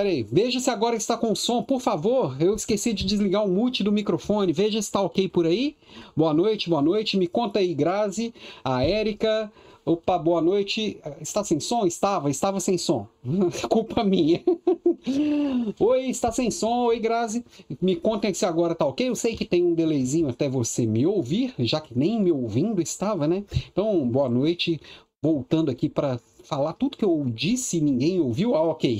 peraí. Veja se agora está com som, por favor. Eu esqueci de desligar o mute do microfone. Veja se está ok por aí. Boa noite, boa noite. Me conta aí, Grazi, a Érica. Opa, boa noite. Está sem som? Estava sem som. Culpa minha. Oi, está sem som. Oi, Grazi. Me contem se agora tá ok. Eu sei que tem um delayzinho até você me ouvir, já que nem me ouvindo estava, né? Então, boa noite. Voltando aqui para falar tudo que eu disse e ninguém ouviu. Ah, ok.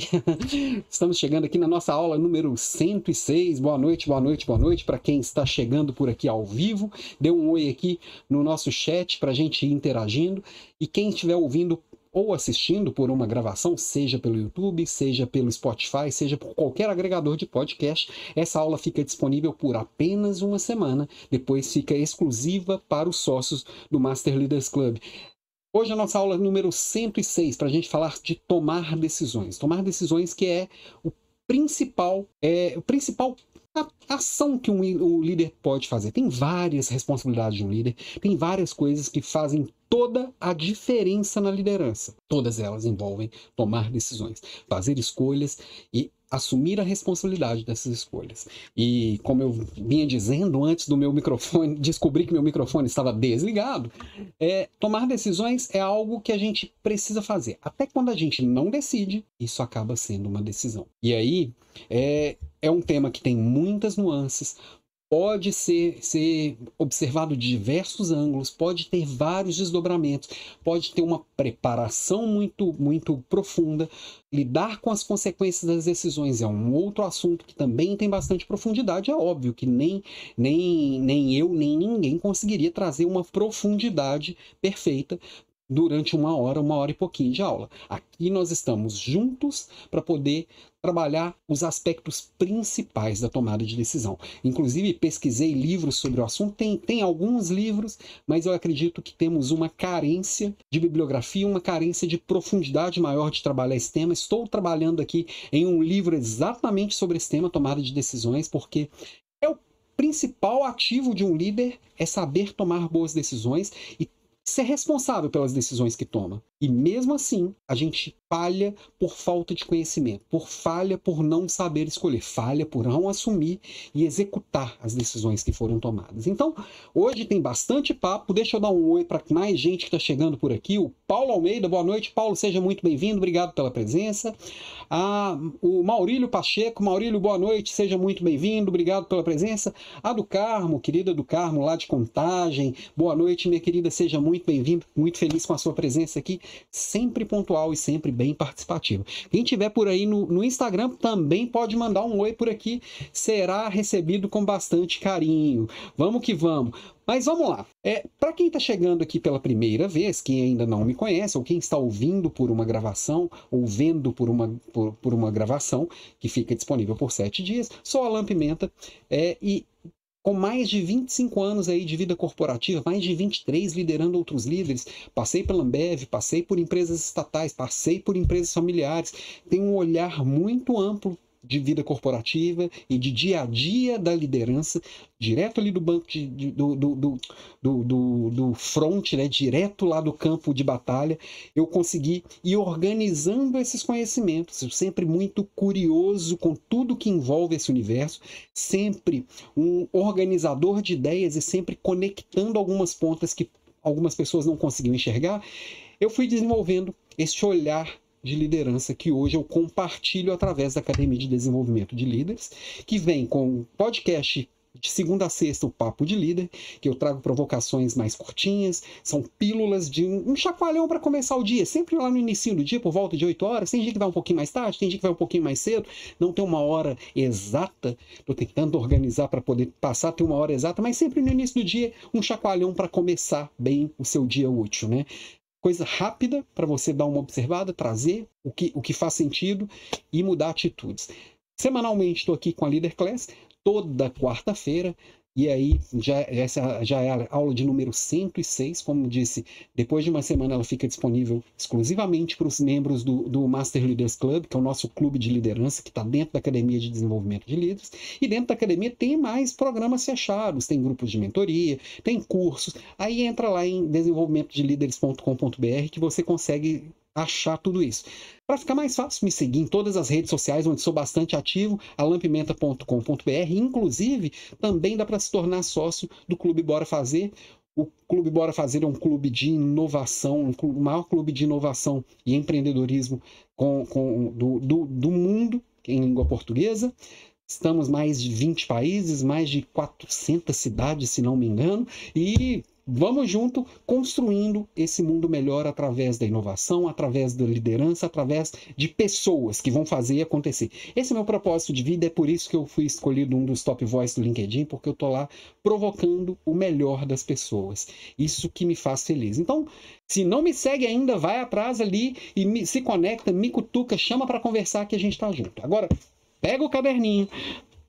Estamos chegando aqui na nossa aula número 106. Boa noite, boa noite, boa noite para quem está chegando por aqui ao vivo. Dê um oi aqui no nosso chat para a gente ir interagindo. E quem estiver ouvindo ou assistindo por uma gravação, seja pelo YouTube, seja pelo Spotify, seja por qualquer agregador de podcast, essa aula fica disponível por apenas uma semana. Depois fica exclusiva para os sócios do Master Leaders Club. Hoje a nossa aula número 106, para a gente falar de tomar decisões. Tomar decisões que é o principal ação que o líder pode fazer. Tem várias responsabilidades de um líder, tem várias coisas que fazem toda a diferença na liderança. Todas elas envolvem tomar decisões, fazer escolhas e assumir a responsabilidade dessas escolhas. E como eu vinha dizendo antes do meu microfone, descobri que meu microfone estava desligado, tomar decisões é algo que a gente precisa fazer. Até quando a gente não decide, isso acaba sendo uma decisão. E aí, é um tema que tem muitas nuances, pode ser observado de diversos ângulos, pode ter vários desdobramentos, pode ter uma preparação muito, muito profunda. Lidar com as consequências das decisões é um outro assunto que também tem bastante profundidade. É óbvio que nem eu, nem ninguém conseguiria trazer uma profundidade perfeita durante uma hora e pouquinho de aula. Aqui nós estamos juntos para poder trabalhar os aspectos principais da tomada de decisão. Inclusive, pesquisei livros sobre o assunto. Tem alguns livros, mas eu acredito que temos uma carência de bibliografia, uma carência de profundidade maior de trabalhar esse tema. Estou trabalhando aqui em um livro exatamente sobre esse tema, tomada de decisões, porque é o principal ativo de um líder, é saber tomar boas decisões e ser responsável pelas decisões que toma. E mesmo assim, a gente falha por falta de conhecimento, falha por não saber escolher, falha por não assumir e executar as decisões que foram tomadas. Então, hoje tem bastante papo. Deixa eu dar um oi para mais gente que está chegando por aqui. O Paulo Almeida, boa noite. Paulo, seja muito bem-vindo, obrigado pela presença. O Maurílio Pacheco, Maurílio, boa noite, seja muito bem-vindo, obrigado pela presença. A do Carmo, querida do Carmo, lá de Contagem, boa noite, minha querida, seja muito bem-vindo, muito feliz com a sua presença aqui, sempre pontual e sempre bem participativo. Quem tiver por aí no Instagram também pode mandar um oi por aqui, será recebido com bastante carinho. Vamos que vamos. Mas vamos lá. Para quem está chegando aqui pela primeira vez, quem ainda não me conhece, ou quem está ouvindo por uma gravação, ou vendo por uma gravação, que fica disponível por 7 dias, sou Alan Pimenta, e com mais de 25 anos aí de vida corporativa, mais de 23 liderando outros líderes, passei pela Ambev, passei por empresas estatais, passei por empresas familiares, tenho um olhar muito amplo de vida corporativa e de dia a dia da liderança, direto ali do banco do front, né, direto lá do campo de batalha, eu consegui ir organizando esses conhecimentos, eu sempre muito curioso com tudo que envolve esse universo, sempre um organizador de ideias e sempre conectando algumas pontas que algumas pessoas não conseguiam enxergar, eu fui desenvolvendo esse olhar de liderança que hoje eu compartilho através da Academia de Desenvolvimento de Líderes, que vem com podcast de segunda a sexta, o Papo de Líder, que eu trago provocações mais curtinhas, são pílulas de um chacoalhão para começar o dia, sempre lá no início do dia, por volta de 8 horas, tem dia que vai um pouquinho mais tarde, tem dia que vai um pouquinho mais cedo, não tem uma hora exata, estou tentando organizar para poder passar a ter uma hora exata, mas sempre no início do dia, um chacoalhão para começar bem o seu dia útil, né? Coisa rápida para você dar uma observada, trazer o que faz sentido e mudar atitudes. Semanalmente estou aqui com a Leader Class, toda quarta-feira, e aí essa já é a aula de número 106, como disse, depois de uma semana ela fica disponível exclusivamente para os membros do Master Leaders Club, que é o nosso clube de liderança, que está dentro da Academia de Desenvolvimento de Líderes, e dentro da academia tem mais programas fechados, tem grupos de mentoria, tem cursos, aí entra lá em desenvolvimentodelideres.com.br que você consegue achar tudo isso. Para ficar mais fácil, me seguir em todas as redes sociais, onde sou bastante ativo, alampimenta.com.br. Inclusive, também dá para se tornar sócio do Clube Bora Fazer. O Clube Bora Fazer é um clube de inovação, o maior clube de inovação e empreendedorismo do mundo, em língua portuguesa. Estamos em mais de 20 países, mais de 400 cidades, se não me engano, e vamos junto construindo esse mundo melhor através da inovação, através da liderança, através de pessoas que vão fazer acontecer. Esse é o meu propósito de vida, é por isso que eu fui escolhido um dos top voice do LinkedIn, porque eu tô lá provocando o melhor das pessoas. Isso que me faz feliz. Então, se não me segue ainda, vai atrás ali e se conecta, me cutuca, chama para conversar que a gente tá junto. Agora, pega o caderninho,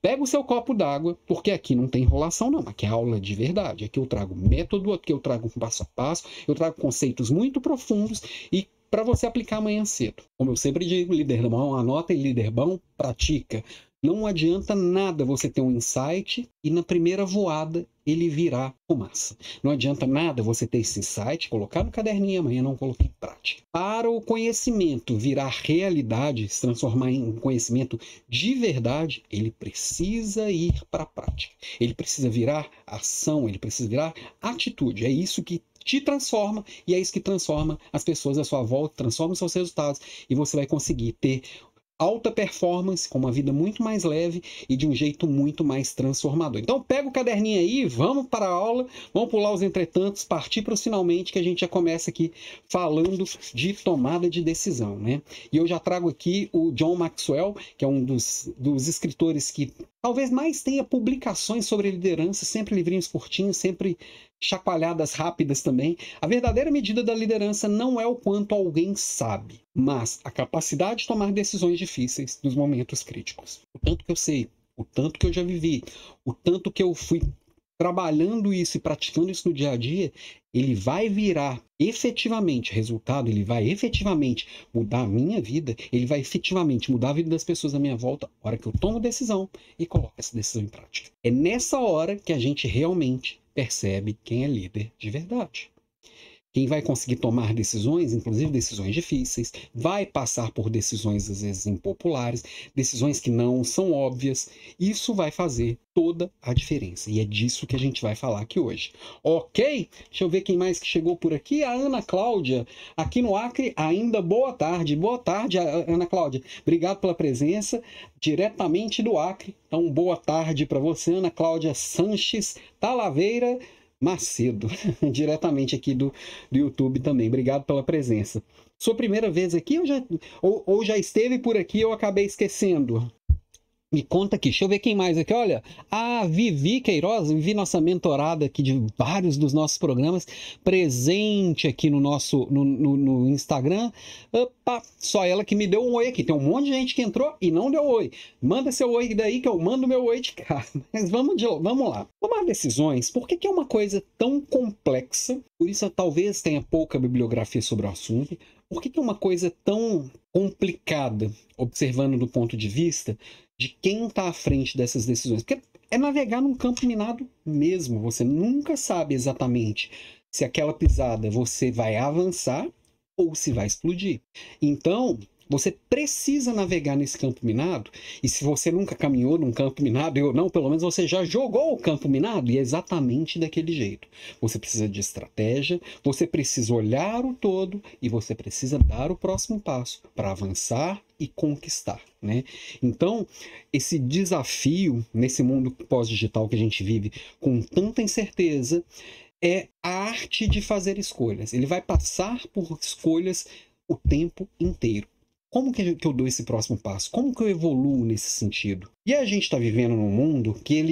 pega o seu copo d'água, porque aqui não tem enrolação não, aqui é aula de verdade. Aqui eu trago método, aqui eu trago passo a passo, eu trago conceitos muito profundos e para você aplicar amanhã cedo. Como eu sempre digo, líder bom anota e líder bom pratica. Não adianta nada você ter um insight e na primeira voada ele virar fumaça. Não adianta nada você ter esse insight, colocar no caderninho, amanhã não coloquei em prática. Para o conhecimento virar realidade, se transformar em conhecimento de verdade, ele precisa ir para a prática. Ele precisa virar ação, ele precisa virar atitude. É isso que te transforma e é isso que transforma as pessoas à sua volta, transforma os seus resultados e você vai conseguir ter alta performance, com uma vida muito mais leve e de um jeito muito mais transformador. Então pega o caderninho aí, vamos para a aula, vamos pular os entretantos, partir para os finalmente, que a gente já começa aqui falando de tomada de decisão, né? E eu já trago aqui o John Maxwell, que é um dos escritores que talvez mais tenha publicações sobre liderança, sempre livrinhos curtinhos, sempre chacoalhadas rápidas também. A verdadeira medida da liderança não é o quanto alguém sabe, mas a capacidade de tomar decisões difíceis nos momentos críticos. O tanto que eu sei, o tanto que eu já vivi, o tanto que eu fui trabalhando isso e praticando isso no dia a dia, ele vai virar efetivamente resultado, ele vai efetivamente mudar a minha vida, ele vai efetivamente mudar a vida das pessoas à minha volta, na hora que eu tomo decisão e coloco essa decisão em prática. É nessa hora que a gente realmente percebe quem é líder de verdade. Quem vai conseguir tomar decisões, inclusive decisões difíceis, vai passar por decisões às vezes impopulares, decisões que não são óbvias. Isso vai fazer toda a diferença. E é disso que a gente vai falar aqui hoje. Ok? Deixa eu ver quem mais que chegou por aqui. A Ana Cláudia, aqui no Acre, ainda boa tarde. Boa tarde, Ana Cláudia. Obrigado pela presença, diretamente do Acre. Então, boa tarde para você, Ana Cláudia Sanches Talaveira Macedo, diretamente aqui do YouTube também. Obrigado pela presença. Sua primeira vez aqui ou já esteve por aqui, eu acabei esquecendo? Me conta aqui, deixa eu ver quem mais aqui. Olha, a Vivi Queiroz, Vivi, nossa mentorada aqui de vários dos nossos programas, presente aqui no nosso no Instagram. Opa, só ela que me deu um oi aqui. Tem um monte de gente que entrou e não deu oi. Manda seu oi daí que eu mando meu oi de cá. Mas vamos lá. Tomar decisões, por que é uma coisa tão complexa? Por isso talvez tenha pouca bibliografia sobre o assunto. Por que é uma coisa tão complicada, observando do ponto de vista de quem está à frente dessas decisões? Porque é navegar num campo minado mesmo. Você nunca sabe exatamente se aquela pisada você vai avançar ou se vai explodir. Então, você precisa navegar nesse campo minado, e se você nunca caminhou num campo minado, eu não, pelo menos você já jogou o campo minado, e é exatamente daquele jeito. Você precisa de estratégia, você precisa olhar o todo, e você precisa dar o próximo passo para avançar e conquistar, né? Então, esse desafio nesse mundo pós-digital que a gente vive com tanta incerteza é a arte de fazer escolhas. Ele vai passar por escolhas o tempo inteiro. Como que eu dou esse próximo passo? Como que eu evoluo nesse sentido? E a gente está vivendo num mundo que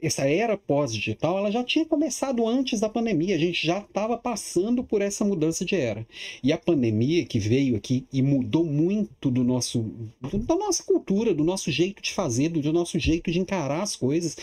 essa era pós-digital, ela já tinha começado antes da pandemia. A gente já estava passando por essa mudança de era. E a pandemia que veio aqui e mudou muito da nossa cultura, do nosso jeito de fazer, do nosso jeito de encarar as coisas,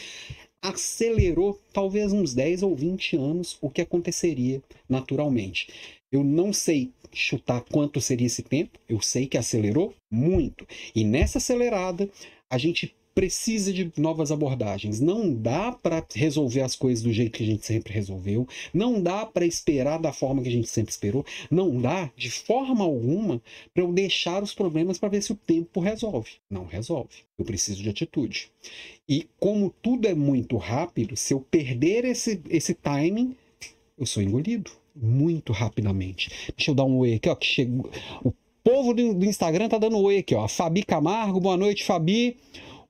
acelerou talvez uns 10 ou 20 anos o que aconteceria naturalmente. Eu não sei chutar quanto seria esse tempo, eu sei que acelerou muito. E nessa acelerada, a gente precisa de novas abordagens. Não dá para resolver as coisas do jeito que a gente sempre resolveu, não dá para esperar da forma que a gente sempre esperou, não dá de forma alguma para eu deixar os problemas para ver se o tempo resolve. Não resolve. Eu preciso de atitude. E como tudo é muito rápido, se eu perder esse timing, eu sou engolido muito rapidamente. Deixa eu dar um oi aqui, ó, que chegou. O povo do Instagram tá dando oi aqui, ó. Fabi Camargo, boa noite, Fabi.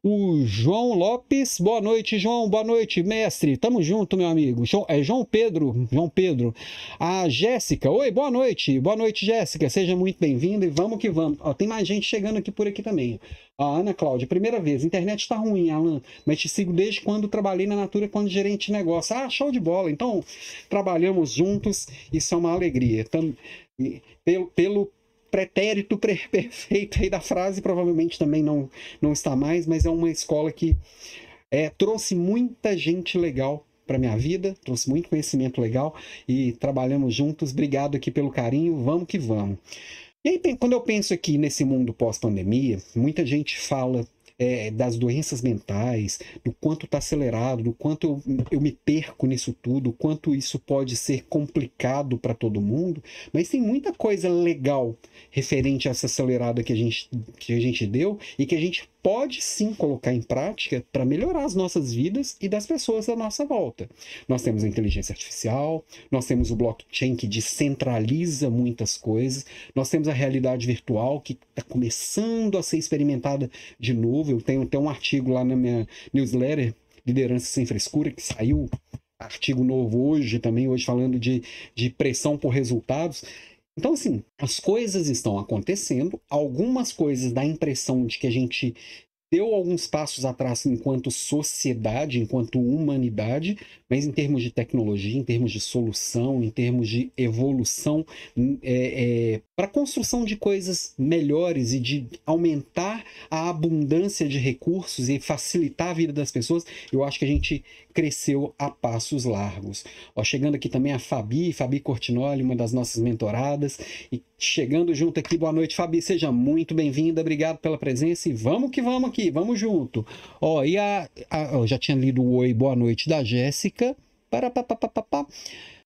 O João Lopes, boa noite, João, boa noite, mestre, tamo junto, meu amigo. João Pedro. A Jéssica, oi, boa noite, Jéssica, seja muito bem-vinda e vamos que vamos. Ó, tem mais gente chegando aqui por aqui também. A Ana Cláudia, primeira vez, internet tá ruim, Alan, mas te sigo desde quando trabalhei na Natura, quando gerente de negócio. Ah, show de bola, então trabalhamos juntos, isso é uma alegria. Pelo pretérito perfeito aí da frase, provavelmente também não está mais, mas é uma escola que trouxe muita gente legal para minha vida, trouxe muito conhecimento legal e trabalhamos juntos. Obrigado aqui pelo carinho, vamos que vamos. E aí, quando eu penso aqui nesse mundo pós-pandemia, muita gente fala das doenças mentais, do quanto está acelerado, do quanto eu me perco nisso tudo, o quanto isso pode ser complicado para todo mundo, mas tem muita coisa legal referente a essa acelerada que a gente deu e que a gente pode sim colocar em prática para melhorar as nossas vidas e das pessoas à nossa volta. Nós temos a inteligência artificial, nós temos o blockchain que descentraliza muitas coisas, nós temos a realidade virtual que está começando a ser experimentada de novo. Eu tenho até um artigo lá na minha newsletter, Liderança Sem Frescura, que saiu artigo novo hoje também, hoje falando de pressão por resultados. Então, assim, as coisas estão acontecendo, algumas coisas dá a impressão de que a gente deu alguns passos atrás enquanto sociedade, enquanto humanidade, mas em termos de tecnologia, em termos de solução, em termos de evolução, para a construção de coisas melhores e de aumentar a abundância de recursos e facilitar a vida das pessoas, eu acho que a gente cresceu a passos largos. Ó, chegando aqui também a Fabi Cortinoli, uma das nossas mentoradas, e chegando junto aqui, boa noite, Fabi, seja muito bem-vinda, obrigado pela presença e vamos que vamos aqui, vamos junto. Ó, e eu já tinha lido o oi, boa noite da Jéssica,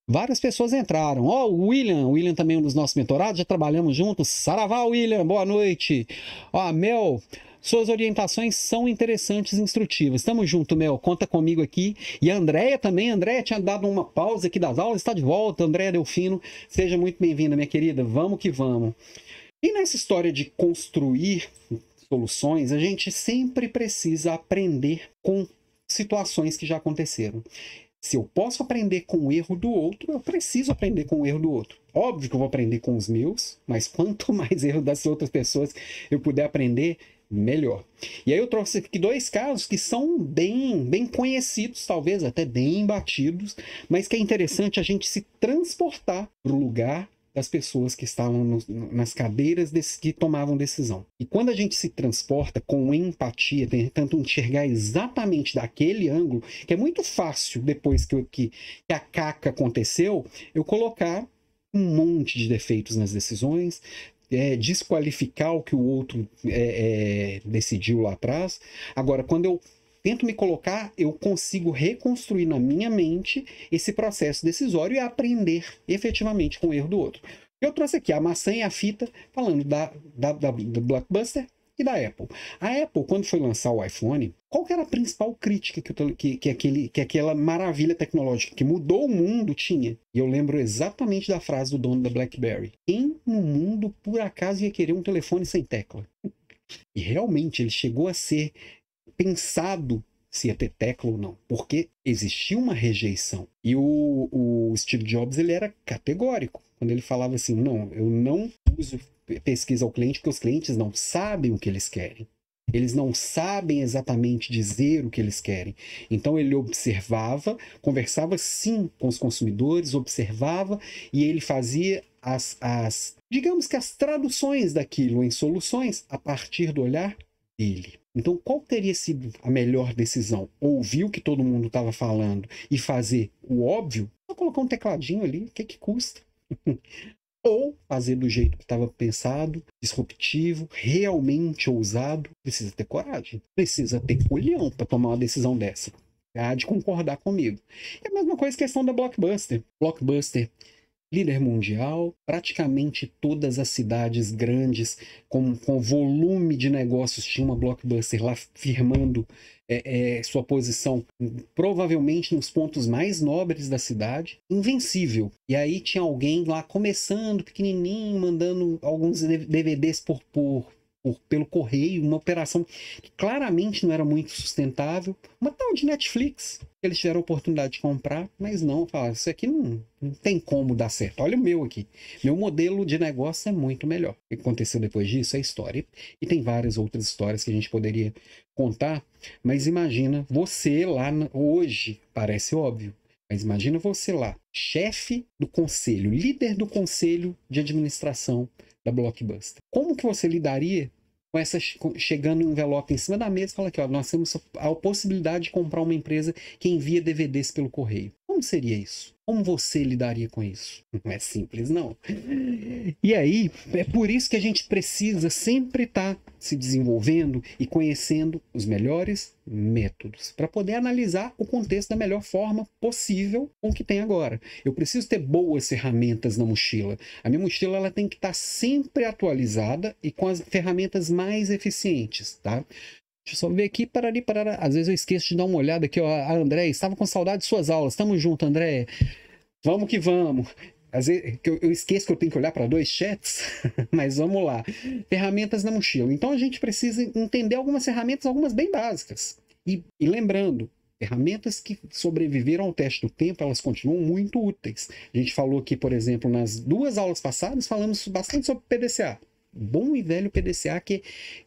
várias pessoas entraram. Ó, o William também é um dos nossos mentorados, já trabalhamos juntos. Saravá, William, boa noite. Ó, a Mel, suas orientações são interessantes e instrutivas. Tamo junto, Mel, conta comigo aqui. E a Andréia também, a Andréia tinha dado uma pausa aqui das aulas, está de volta. Andréia Delfino, seja muito bem-vinda, minha querida, vamos que vamos. E nessa história de construir soluções, a gente sempre precisa aprender com situações que já aconteceram. Se eu posso aprender com o erro do outro, eu preciso aprender com o erro do outro. Óbvio que eu vou aprender com os meus, mas quanto mais erro das outras pessoas eu puder aprender, melhor. E aí eu trouxe aqui dois casos que são bem conhecidos, talvez até bem batidos, mas que é interessante a gente se transportar para o lugar das pessoas que estavam nas cadeiras que tomavam decisão. E quando a gente se transporta com empatia, tentando enxergar exatamente daquele ângulo, que é muito fácil, depois que a caca aconteceu, eu colocar um monte de defeitos nas decisões, desqualificar o que o outro decidiu lá atrás. Agora, quando eu tento me colocar, eu consigo reconstruir na minha mente esse processo decisório e aprender efetivamente com o erro do outro. Eu trouxe aqui a maçã e a fita, falando do Blockbuster e da Apple. A Apple, quando foi lançar o iPhone, qual que era a principal crítica que aquela maravilha tecnológica que mudou o mundo tinha? E eu lembro exatamente da frase do dono da BlackBerry. Quem no mundo, por acaso, ia querer um telefone sem tecla? E realmente ele chegou a ser pensado se ia ter tecla ou não, porque existia uma rejeição. E o Steve Jobs, ele era categórico, quando ele falava assim, não, eu não uso pesquisa ao cliente, porque os clientes não sabem o que eles querem. Eles não sabem exatamente dizer o que eles querem. Então ele observava, conversava sim com os consumidores, observava e ele fazia digamos que as traduções daquilo em soluções a partir do olhar dele. Então, qual teria sido a melhor decisão? Ouvir o que todo mundo estava falando e fazer o óbvio? Só colocar um tecladinho ali, o que custa? ou fazer do jeito que estava pensado, disruptivo, realmente ousado. Precisa ter coragem, precisa ter culhão para tomar uma decisão dessa. Há de concordar comigo. É a mesma coisa questão da Blockbuster. Blockbuster, líder mundial, praticamente todas as cidades grandes com volume de negócios tinha uma Blockbuster lá firmando sua posição, provavelmente nos pontos mais nobres da cidade, invencível. E aí tinha alguém lá começando pequenininho, mandando alguns DVDs pelo correio, uma operação que claramente não era muito sustentável, uma tal de Netflix. Eles tiveram a oportunidade de comprar, mas não, falaram, isso aqui não tem como dar certo. Olha o meu aqui. Meu modelo de negócio é muito melhor. O que aconteceu depois disso é história. E tem várias outras histórias que a gente poderia contar, mas imagina você lá hoje, parece óbvio, mas imagina você lá, chefe do conselho, líder do conselho de administração da Blockbuster. Como que você lidaria com essa chegando um envelope em cima da mesa e fala aqui, ó, nós temos a possibilidade de comprar uma empresa que envia DVDs pelo correio. Como seria isso? Como você lidaria com isso? Não é simples, não. E aí, é por isso que a gente precisa sempre estar se desenvolvendo e conhecendo os melhores métodos para poder analisar o contexto da melhor forma possível com o que tem agora. Eu preciso ter boas ferramentas na mochila. A minha mochila ela tem que estar sempre atualizada e com as ferramentas mais eficientes, tá? Deixa eu só ver aqui, parari. Às vezes eu esqueço de dar uma olhada aqui, ó. A André, estava com saudade de suas aulas. Tamo junto, André. Vamos que vamos. Às vezes eu esqueço que eu tenho que olhar para 2 chats, mas vamos lá. Ferramentas na mochila. Então a gente precisa entender algumas ferramentas, algumas bem básicas. E lembrando, ferramentas que sobreviveram ao teste do tempo, elas continuam muito úteis. A gente falou aqui, por exemplo, nas 2 aulas passadas, falamos bastante sobre PDCA. Bom e velho PDCA que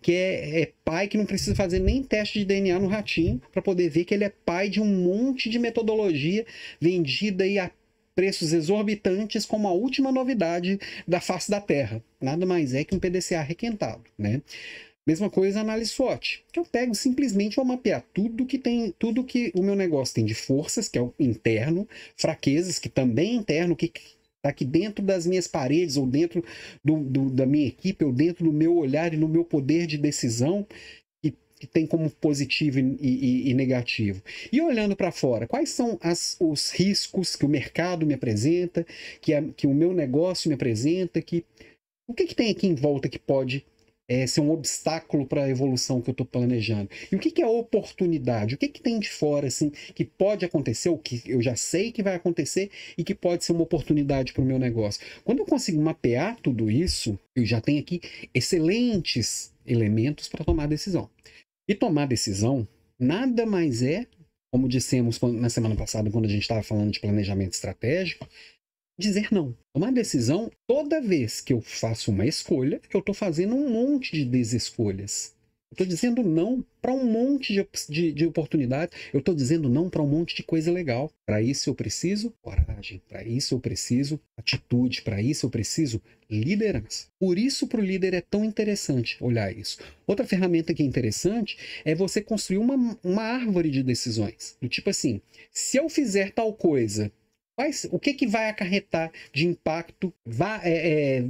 é pai que não precisa fazer nem teste de DNA no ratinho para poder ver que ele é pai de um monte de metodologia vendida aí a preços exorbitantes como a última novidade da face da Terra. Nada mais é que um PDCA requentado, né? Mesma coisa a análise SWOT, que eu pego simplesmente vou mapear tudo que o meu negócio tem de forças, que é o interno, fraquezas, que também é interno, que está aqui dentro das minhas paredes, ou dentro da minha equipe, ou dentro do meu olhar e no meu poder de decisão, que tem como positivo e negativo. E olhando para fora, quais são os riscos que o mercado me apresenta, que o meu negócio me apresenta, o que tem aqui em volta que pode ser um obstáculo para a evolução que eu estou planejando? E o que é oportunidade? O que tem de fora assim, que pode acontecer, ou que eu já sei que vai acontecer e que pode ser uma oportunidade para o meu negócio? Quando eu consigo mapear tudo isso, eu já tenho aqui excelentes elementos para tomar decisão. E tomar decisão nada mais é, como dissemos na semana passada, quando a gente estava falando de planejamento estratégico, dizer não. Tomar decisão, toda vez que eu faço uma escolha, eu estou fazendo um monte de desescolhas. Eu estou dizendo não para um monte de oportunidades. Eu estou dizendo não para um monte de coisa legal. Para isso eu preciso coragem. Para isso eu preciso atitude. Para isso eu preciso liderança. Por isso para o líder é tão interessante olhar isso. Outra ferramenta que é interessante é você construir uma árvore de decisões. Do tipo assim, se eu fizer tal coisa, o que vai acarretar de impacto,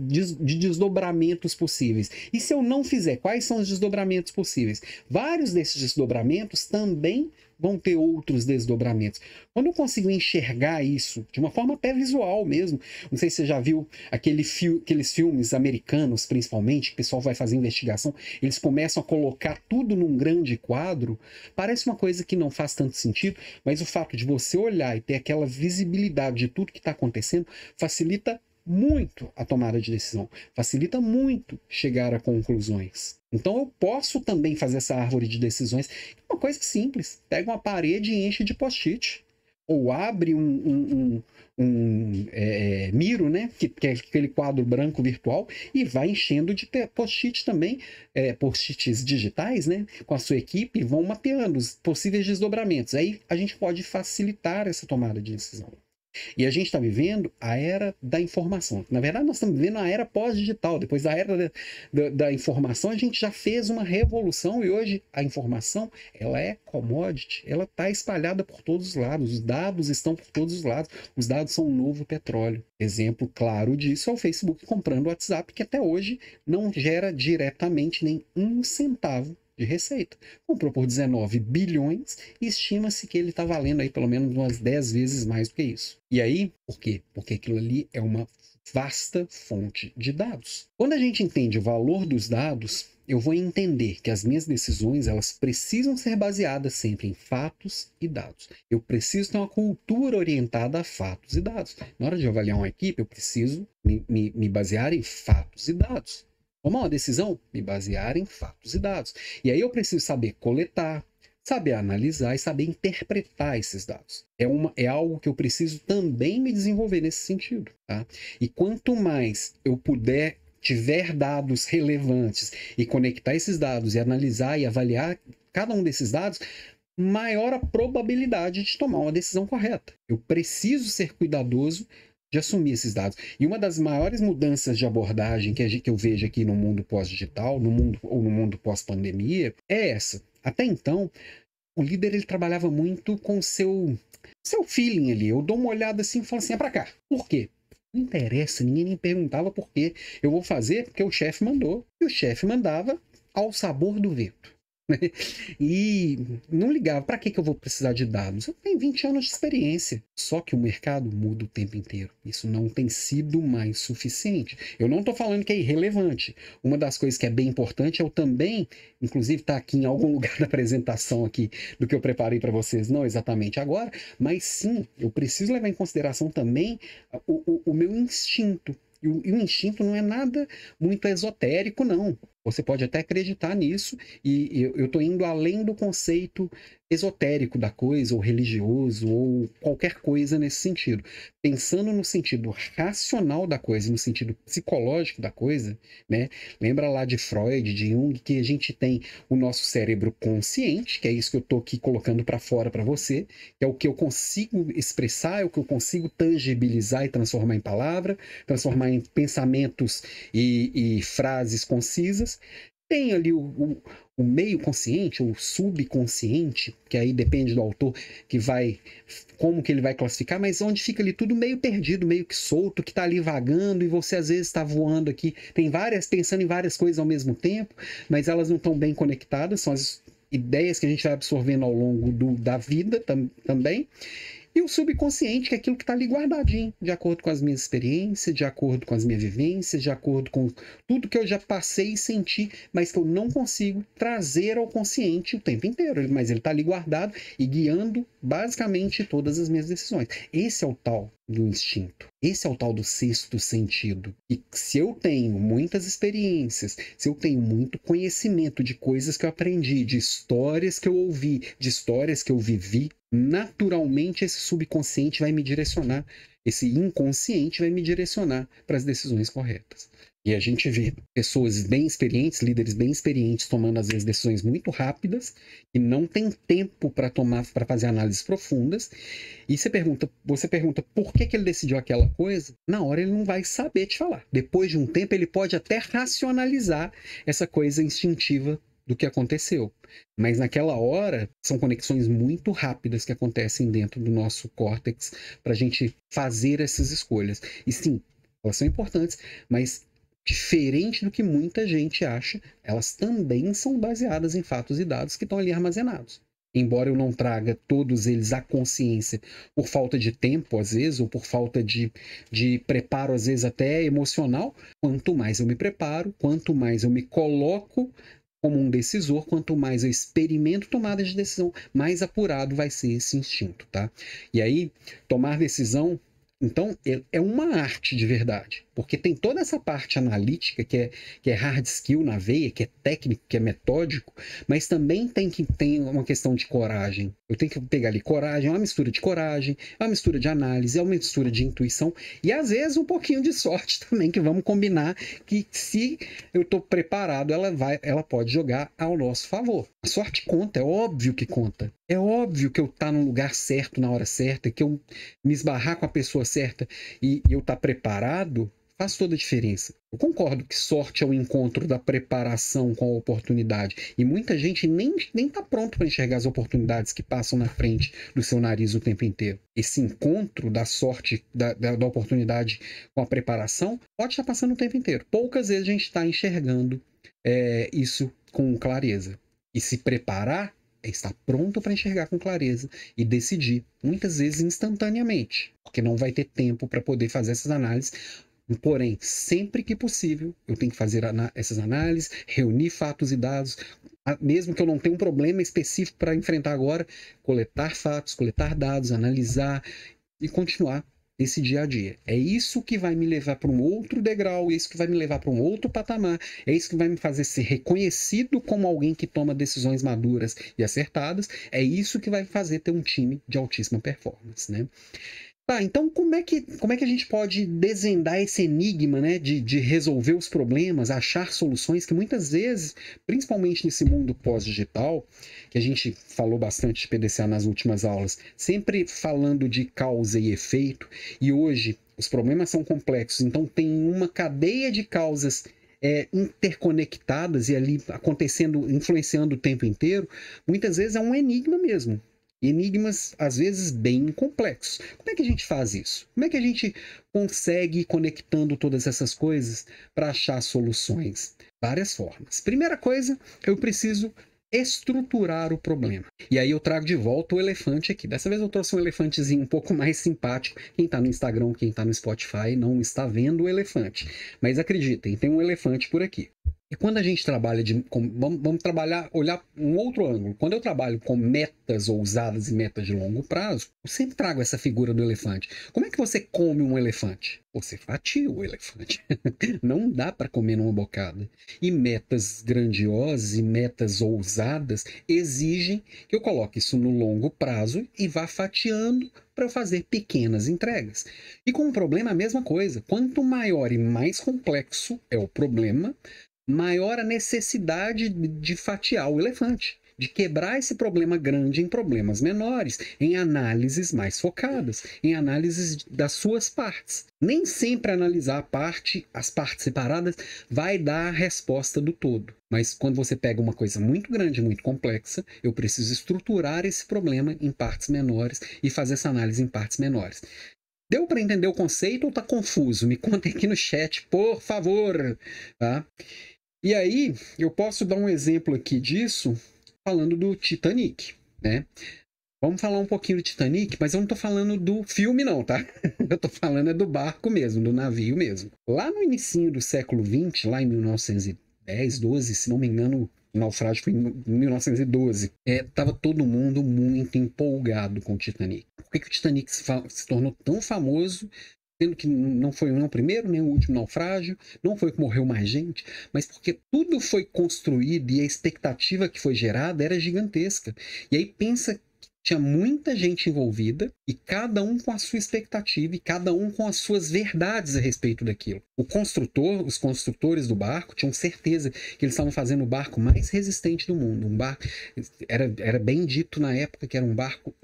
de desdobramentos possíveis? E se eu não fizer, quais são os desdobramentos possíveis? Vários desses desdobramentos também vão ter outros desdobramentos. Quando eu consigo enxergar isso de uma forma até visual mesmo, não sei se você já viu aqueles filmes americanos, principalmente, que o pessoal vai fazer investigação, eles começam a colocar tudo num grande quadro, parece uma coisa que não faz tanto sentido, mas o fato de você olhar e ter aquela visibilidade de tudo que está acontecendo facilita muito a tomada de decisão, facilita muito chegar a conclusões. Então eu posso também fazer essa árvore de decisões, uma coisa simples, pega uma parede e enche de post-it, ou abre Miro, né, que é aquele quadro branco virtual, e vai enchendo de post-it também, post-its digitais, né, com a sua equipe, vão mapeando os possíveis desdobramentos. Aí a gente pode facilitar essa tomada de decisão. E a gente está vivendo a era da informação. Na verdade, nós estamos vivendo a era pós-digital. Depois da era da informação, a gente já fez uma revolução e hoje a informação, ela é commodity, ela está espalhada por todos os lados. Os dados estão por todos os lados. Os dados são um novo petróleo. Exemplo claro disso é o Facebook comprando o WhatsApp, que até hoje não gera diretamente nem um centavo de receita. Comprou por 19 bilhões e estima-se que ele está valendo aí pelo menos umas 10 vezes mais do que isso. E aí, por quê? Porque aquilo ali é uma vasta fonte de dados. Quando a gente entende o valor dos dados, eu vou entender que as minhas decisões, elas precisam ser baseadas sempre em fatos e dados. Eu preciso ter uma cultura orientada a fatos e dados. Na hora de eu avaliar uma equipe, eu preciso me basear em fatos e dados. Tomar uma decisão, me basear em fatos e dados. E aí eu preciso saber coletar, saber analisar e saber interpretar esses dados. É algo que eu preciso também me desenvolver nesse sentido. Tá? E quanto mais eu tiver dados relevantes e conectar esses dados e analisar e avaliar cada um desses dados, maior a probabilidade de tomar uma decisão correta. Eu preciso ser cuidadoso de assumir esses dados. E uma das maiores mudanças de abordagem que eu vejo aqui no mundo pós-digital, no mundo pós-pandemia, é essa. Até então, o líder ele trabalhava muito com o seu feeling ali. Eu dou uma olhada assim e falo assim, é pra cá. Por quê? Não interessa, ninguém me perguntava por quê. Eu vou fazer porque o chefe mandou. E o chefe mandava ao sabor do vento. E não ligava, para que eu vou precisar de dados? Eu tenho 20 anos de experiência. Só que o mercado muda o tempo inteiro. Isso não tem sido mais suficiente. Eu não estou falando que é irrelevante. Uma das coisas que é bem importante é eu também, inclusive está aqui em algum lugar da apresentação aqui do que eu preparei para vocês, não exatamente agora, mas sim, eu preciso levar em consideração também o meu instinto. E o instinto não é nada muito esotérico, não. Você pode até acreditar nisso, e eu estou indo além do conceito esotérico da coisa, ou religioso, ou qualquer coisa nesse sentido. Pensando no sentido racional da coisa, no sentido psicológico da coisa, né? Lembra lá de Freud, de Jung, que a gente tem o nosso cérebro consciente, que é isso que eu estou aqui colocando para fora para você, que é o que eu consigo expressar, é o que eu consigo tangibilizar e transformar em palavra, transformar em pensamentos e frases concisas. Tem ali o meio consciente ou subconsciente, que aí depende do autor como que ele vai classificar, mas onde fica ali tudo meio perdido, meio que solto, que está ali vagando e você às vezes está voando aqui, pensando em várias coisas ao mesmo tempo, mas elas não estão bem conectadas, são as ideias que a gente vai absorvendo ao longo da vida também. E o subconsciente, que é aquilo que está ali guardadinho, de acordo com as minhas experiências, de acordo com as minhas vivências, de acordo com tudo que eu já passei e senti, mas que eu não consigo trazer ao consciente o tempo inteiro. Mas ele está ali guardado e guiando basicamente todas as minhas decisões. Esse é o tal do instinto. Esse é o tal do sexto sentido. E se eu tenho muitas experiências, se eu tenho muito conhecimento de coisas que eu aprendi, de histórias que eu ouvi, de histórias que eu vivi, naturalmente esse subconsciente vai me direcionar, esse inconsciente vai me direcionar para as decisões corretas. E a gente vê pessoas bem experientes, líderes bem experientes, tomando às vezes decisões muito rápidas e não tem tempo para fazer análises profundas. E você pergunta por que ele decidiu aquela coisa? Na hora ele não vai saber te falar. Depois de um tempo ele pode até racionalizar essa coisa instintiva do que aconteceu. Mas naquela hora, são conexões muito rápidas que acontecem dentro do nosso córtex para a gente fazer essas escolhas. E sim, elas são importantes, mas diferente do que muita gente acha, elas também são baseadas em fatos e dados que estão ali armazenados. Embora eu não traga todos eles à consciência por falta de tempo, às vezes, ou por falta de preparo, às vezes até emocional, quanto mais eu me preparo, quanto mais eu me coloco como um decisor, quanto mais eu experimento tomada de decisão, mais apurado vai ser esse instinto, tá? E aí, tomar decisão, então, é uma arte de verdade. porque tem toda essa parte analítica que é hard skill na veia, que é técnico, que é metódico, mas também tem uma questão de coragem. Eu tenho que pegar ali coragem, é uma mistura de coragem, é uma mistura de análise, é uma mistura de intuição e às vezes um pouquinho de sorte também, que vamos combinar que se eu estou preparado, ela pode jogar ao nosso favor. A sorte conta, é óbvio que conta. É óbvio que eu estar no lugar certo na hora certa, que eu me esbarrar com a pessoa certa e eu estar preparado, faz toda a diferença. Eu concordo que sorte é o encontro da preparação com a oportunidade. E muita gente nem está pronto para enxergar as oportunidades que passam na frente do seu nariz o tempo inteiro. Esse encontro da sorte, da oportunidade com a preparação, pode estar passando o tempo inteiro. Poucas vezes a gente está enxergando isso com clareza. E se preparar é estar pronto para enxergar com clareza e decidir, muitas vezes instantaneamente, porque não vai ter tempo para poder fazer essas análises. Porém, sempre que possível, eu tenho que fazer essas análises, reunir fatos e dados, mesmo que eu não tenha um problema específico para enfrentar agora, coletar fatos, coletar dados, analisar e continuar esse dia a dia. É isso que vai me levar para um outro degrau, é isso que vai me levar para um outro patamar, é isso que vai me fazer ser reconhecido como alguém que toma decisões maduras e acertadas, é isso que vai fazer ter um time de altíssima performance, né? Tá, então como é que a gente pode desvendar esse enigma, né, de resolver os problemas, achar soluções que muitas vezes, principalmente nesse mundo pós-digital, que a gente falou bastante de PDCA nas últimas aulas, sempre falando de causa e efeito, e hoje os problemas são complexos, então tem uma cadeia de causas interconectadas e ali acontecendo, influenciando o tempo inteiro, muitas vezes é um enigma mesmo. Enigmas, às vezes, bem complexos. Como é que a gente faz isso? Como é que a gente consegue ir conectando todas essas coisas para achar soluções? Várias formas. Primeira coisa, eu preciso estruturar o problema. E aí eu trago de volta o elefante aqui. Dessa vez eu trouxe um elefantezinho um pouco mais simpático. Quem está no Instagram, quem está no Spotify não está vendo o elefante. Mas acreditem, tem um elefante por aqui. E quando a gente trabalha vamos trabalhar, olhar um outro ângulo. Quando eu trabalho com metas ousadas e metas de longo prazo, eu sempre trago essa figura do elefante. Como é que você come um elefante? Você fatia o elefante. Não dá para comer numa bocada. E metas grandiosas e metas ousadas exigem que eu coloque isso no longo prazo e vá fatiando para eu fazer pequenas entregas. E com o problema a mesma coisa. Quanto maior e mais complexo é o problema, maior a necessidade de fatiar o elefante, de quebrar esse problema grande em problemas menores, em análises mais focadas, em análises das suas partes. Nem sempre analisar as partes separadas vai dar a resposta do todo. Mas quando você pega uma coisa muito grande, muito complexa, eu preciso estruturar esse problema em partes menores e fazer essa análise em partes menores. Deu para entender o conceito ou está confuso? Me contem aqui no chat, por favor. Tá? E aí, eu posso dar um exemplo aqui disso falando do Titanic, né? Vamos falar um pouquinho do Titanic, mas eu não tô falando do filme não, tá? Eu tô falando do barco mesmo, do navio mesmo. Lá no início do século XX, lá em 1910, 12, se não me engano, o naufrágio foi em 1912, tava todo mundo muito empolgado com o Titanic. Por que o Titanic se tornou tão famoso, sendo que não foi nem o primeiro, nem o último naufrágio, não foi que morreu mais gente, mas porque tudo foi construído e a expectativa que foi gerada era gigantesca. E aí pensa que tinha muita gente envolvida e cada um com a sua expectativa e cada um com as suas verdades a respeito daquilo. Os construtores do barco tinham certeza que eles estavam fazendo o barco mais resistente do mundo. Um barco, era bem dito na época que era um barco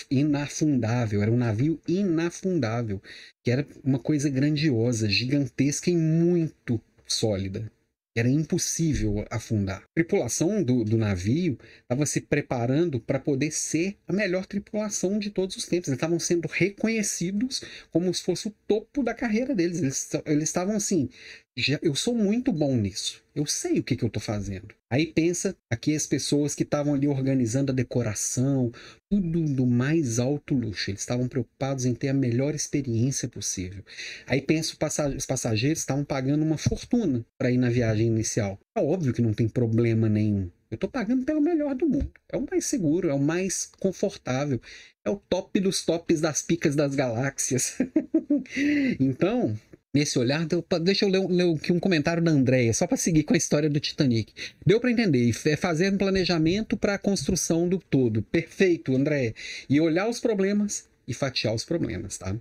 inafundável, era um navio inafundável, que era uma coisa grandiosa, gigantesca e muito sólida. Era impossível afundar. A tripulação do navio estava se preparando para poder ser a melhor tripulação de todos os tempos. Eles estavam sendo reconhecidos como se fosse o topo da carreira deles. Eles estavam assim, eu sou muito bom nisso. Eu sei o que eu estou fazendo. Aí pensa aqui as pessoas que estavam ali organizando a decoração, tudo do mais alto luxo. Eles estavam preocupados em ter a melhor experiência possível. Aí pensa os passageiros estavam pagando uma fortuna para ir na viagem inicial. É óbvio que não tem problema nenhum. Eu estou pagando pelo melhor do mundo. É o mais seguro, é o mais confortável. É o top dos tops das picas das galáxias. Então, Nesse olhar, deixa eu ler aqui um comentário da Andréia, só para seguir com a história do Titanic. Deu para entender, é fazer um planejamento para a construção do todo. Perfeito, Andréia. E olhar os problemas e fatiar os problemas, tá?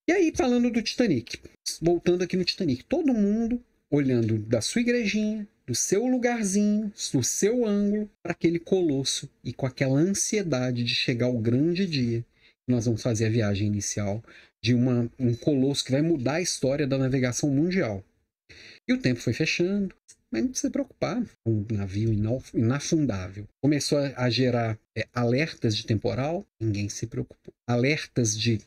E aí, falando do Titanic, voltando aqui no Titanic, todo mundo olhando da sua igrejinha, do seu lugarzinho, do seu ângulo, para aquele colosso e com aquela ansiedade de chegar ao grande dia. Nós vamos fazer a viagem inicial de um colosso que vai mudar a história da navegação mundial. E o tempo foi fechando, mas não precisa se preocupar. Um navio inafundável. Começou a gerar alertas de temporal, ninguém se preocupou. Alertas de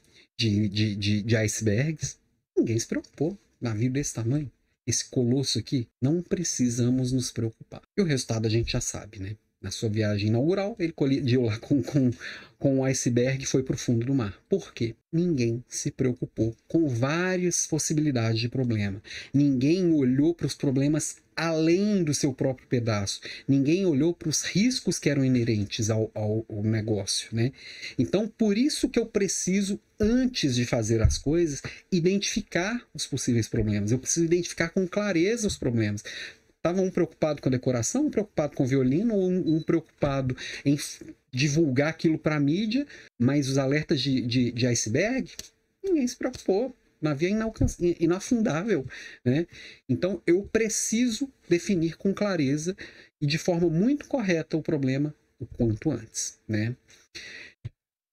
icebergs, ninguém se preocupou. Navio desse tamanho, esse colosso aqui, não precisamos nos preocupar. E o resultado a gente já sabe, né? Na sua viagem inaugural, ele colidiu lá com o iceberg e foi para o fundo do mar. Por quê? Ninguém se preocupou com várias possibilidades de problema. Ninguém olhou para os problemas além do seu próprio pedaço. Ninguém olhou para os riscos que eram inerentes ao negócio, né? Então, por isso que eu preciso, antes de fazer as coisas, identificar os possíveis problemas. Eu preciso identificar com clareza os problemas. Estava um preocupado com a decoração, um preocupado com o violino, um preocupado em divulgar aquilo para a mídia, mas os alertas de iceberg, ninguém se preocupou. O navio é inafundável, né? Então, eu preciso definir com clareza e de forma muito correta o problema o quanto antes, né?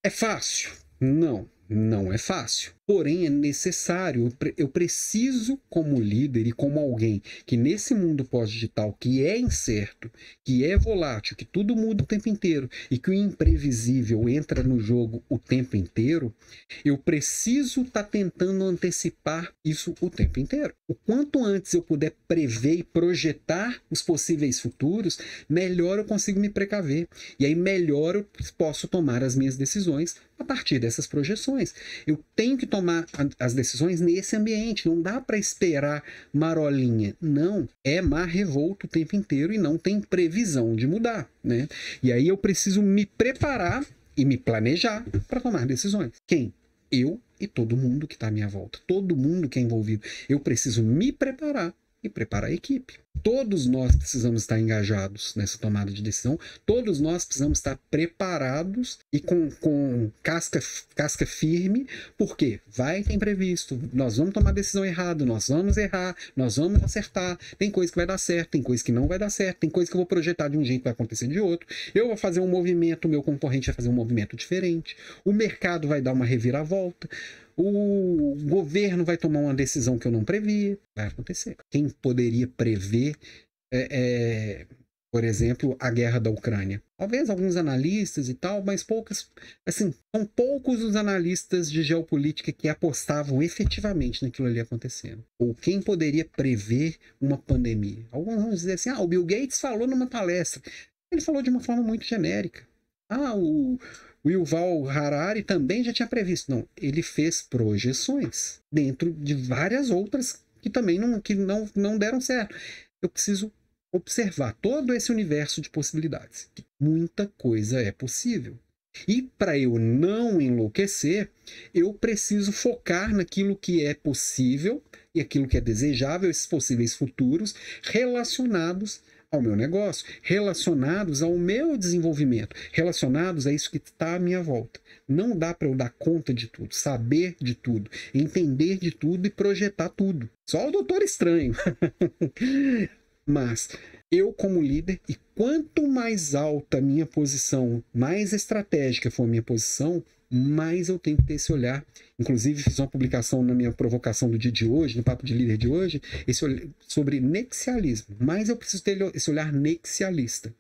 É fácil? Não, não é fácil. Porém, é necessário. Eu preciso, como líder e como alguém que nesse mundo pós-digital, que é incerto, que é volátil, que tudo muda o tempo inteiro e que o imprevisível entra no jogo o tempo inteiro, eu preciso estar tentando antecipar isso o tempo inteiro. O quanto antes eu puder prever e projetar os possíveis futuros, melhor eu consigo me precaver. E aí melhor eu posso tomar as minhas decisões a partir dessas projeções. Eu tenho que tomar as decisões nesse ambiente, não dá para esperar marolinha. Não, é mar revolto o tempo inteiro e não tem previsão de mudar, né? E aí eu preciso me preparar e me planejar para tomar decisões. Quem? Eu e todo mundo que está à minha volta, todo mundo que é envolvido. Eu preciso me preparar e preparar a equipe. Todos nós precisamos estar engajados nessa tomada de decisão, todos nós precisamos estar preparados e com casca firme, porque vai ter imprevisto, nós vamos tomar decisão errada, nós vamos errar, nós vamos acertar, tem coisa que vai dar certo, tem coisa que não vai dar certo, tem coisa que eu vou projetar de um jeito e vai acontecer de outro, eu vou fazer um movimento, o meu concorrente vai fazer um movimento diferente, o mercado vai dar uma reviravolta, o governo vai tomar uma decisão que eu não previa, vai acontecer. Quem poderia prever, por exemplo, a guerra da Ucrânia? Talvez alguns analistas e tal, mas são poucos os analistas de geopolítica que apostavam efetivamente naquilo ali acontecendo. Ou quem poderia prever uma pandemia? Alguns vão dizer assim, o Bill Gates falou numa palestra. Ele falou de uma forma muito genérica. O Yuval Harari também já tinha previsto. Não, ele fez projeções dentro de várias outras que também não deram certo. Eu preciso observar todo esse universo de possibilidades. Muita coisa é possível. E para eu não enlouquecer, eu preciso focar naquilo que é possível e aquilo que é desejável, esses possíveis futuros relacionados ao meu negócio, relacionados ao meu desenvolvimento, relacionados a isso que está à minha volta. Não dá para eu dar conta de tudo, saber de tudo, entender de tudo e projetar tudo. Só o Doutor Estranho. Mas eu, como líder, e quanto mais alta a minha posição, mais estratégica for a minha posição, mais eu tenho que ter esse olhar. Inclusive, fiz uma publicação na minha provocação do dia de hoje, no Papo de Líder de hoje, sobre nexialismo. Mas eu preciso ter esse olhar nexialista.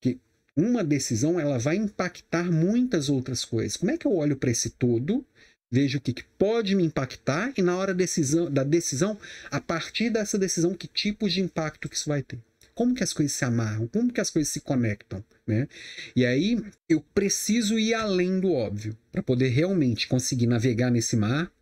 Que uma decisão ela vai impactar muitas outras coisas. Como é que eu olho para esse todo, vejo o que pode me impactar e na hora da decisão, a partir dessa decisão, que tipos de impacto que isso vai ter? Como que as coisas se amarram? Como que as coisas se conectam? Né? E aí eu preciso ir além do óbvio para poder realmente conseguir navegar nesse mar.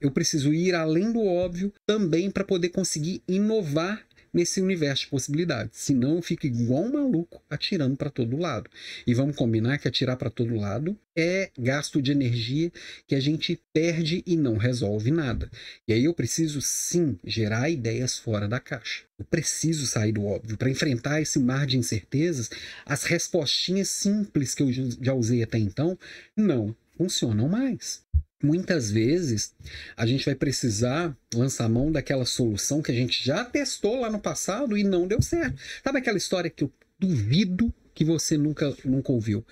Eu preciso ir além do óbvio também para poder conseguir inovar nesse universo de possibilidades. Senão eu fico igual um maluco atirando para todo lado. E vamos combinar que atirar para todo lado é gasto de energia que a gente perde e não resolve nada. E aí eu preciso sim gerar ideias fora da caixa. Eu preciso sair do óbvio. Para enfrentar esse mar de incertezas, as respostinhas simples que eu já usei até então não funcionam mais. Muitas vezes a gente vai precisar lançar mão daquela solução que a gente já testou lá no passado e não deu certo. Sabe aquela história que eu duvido que você nunca ouviu?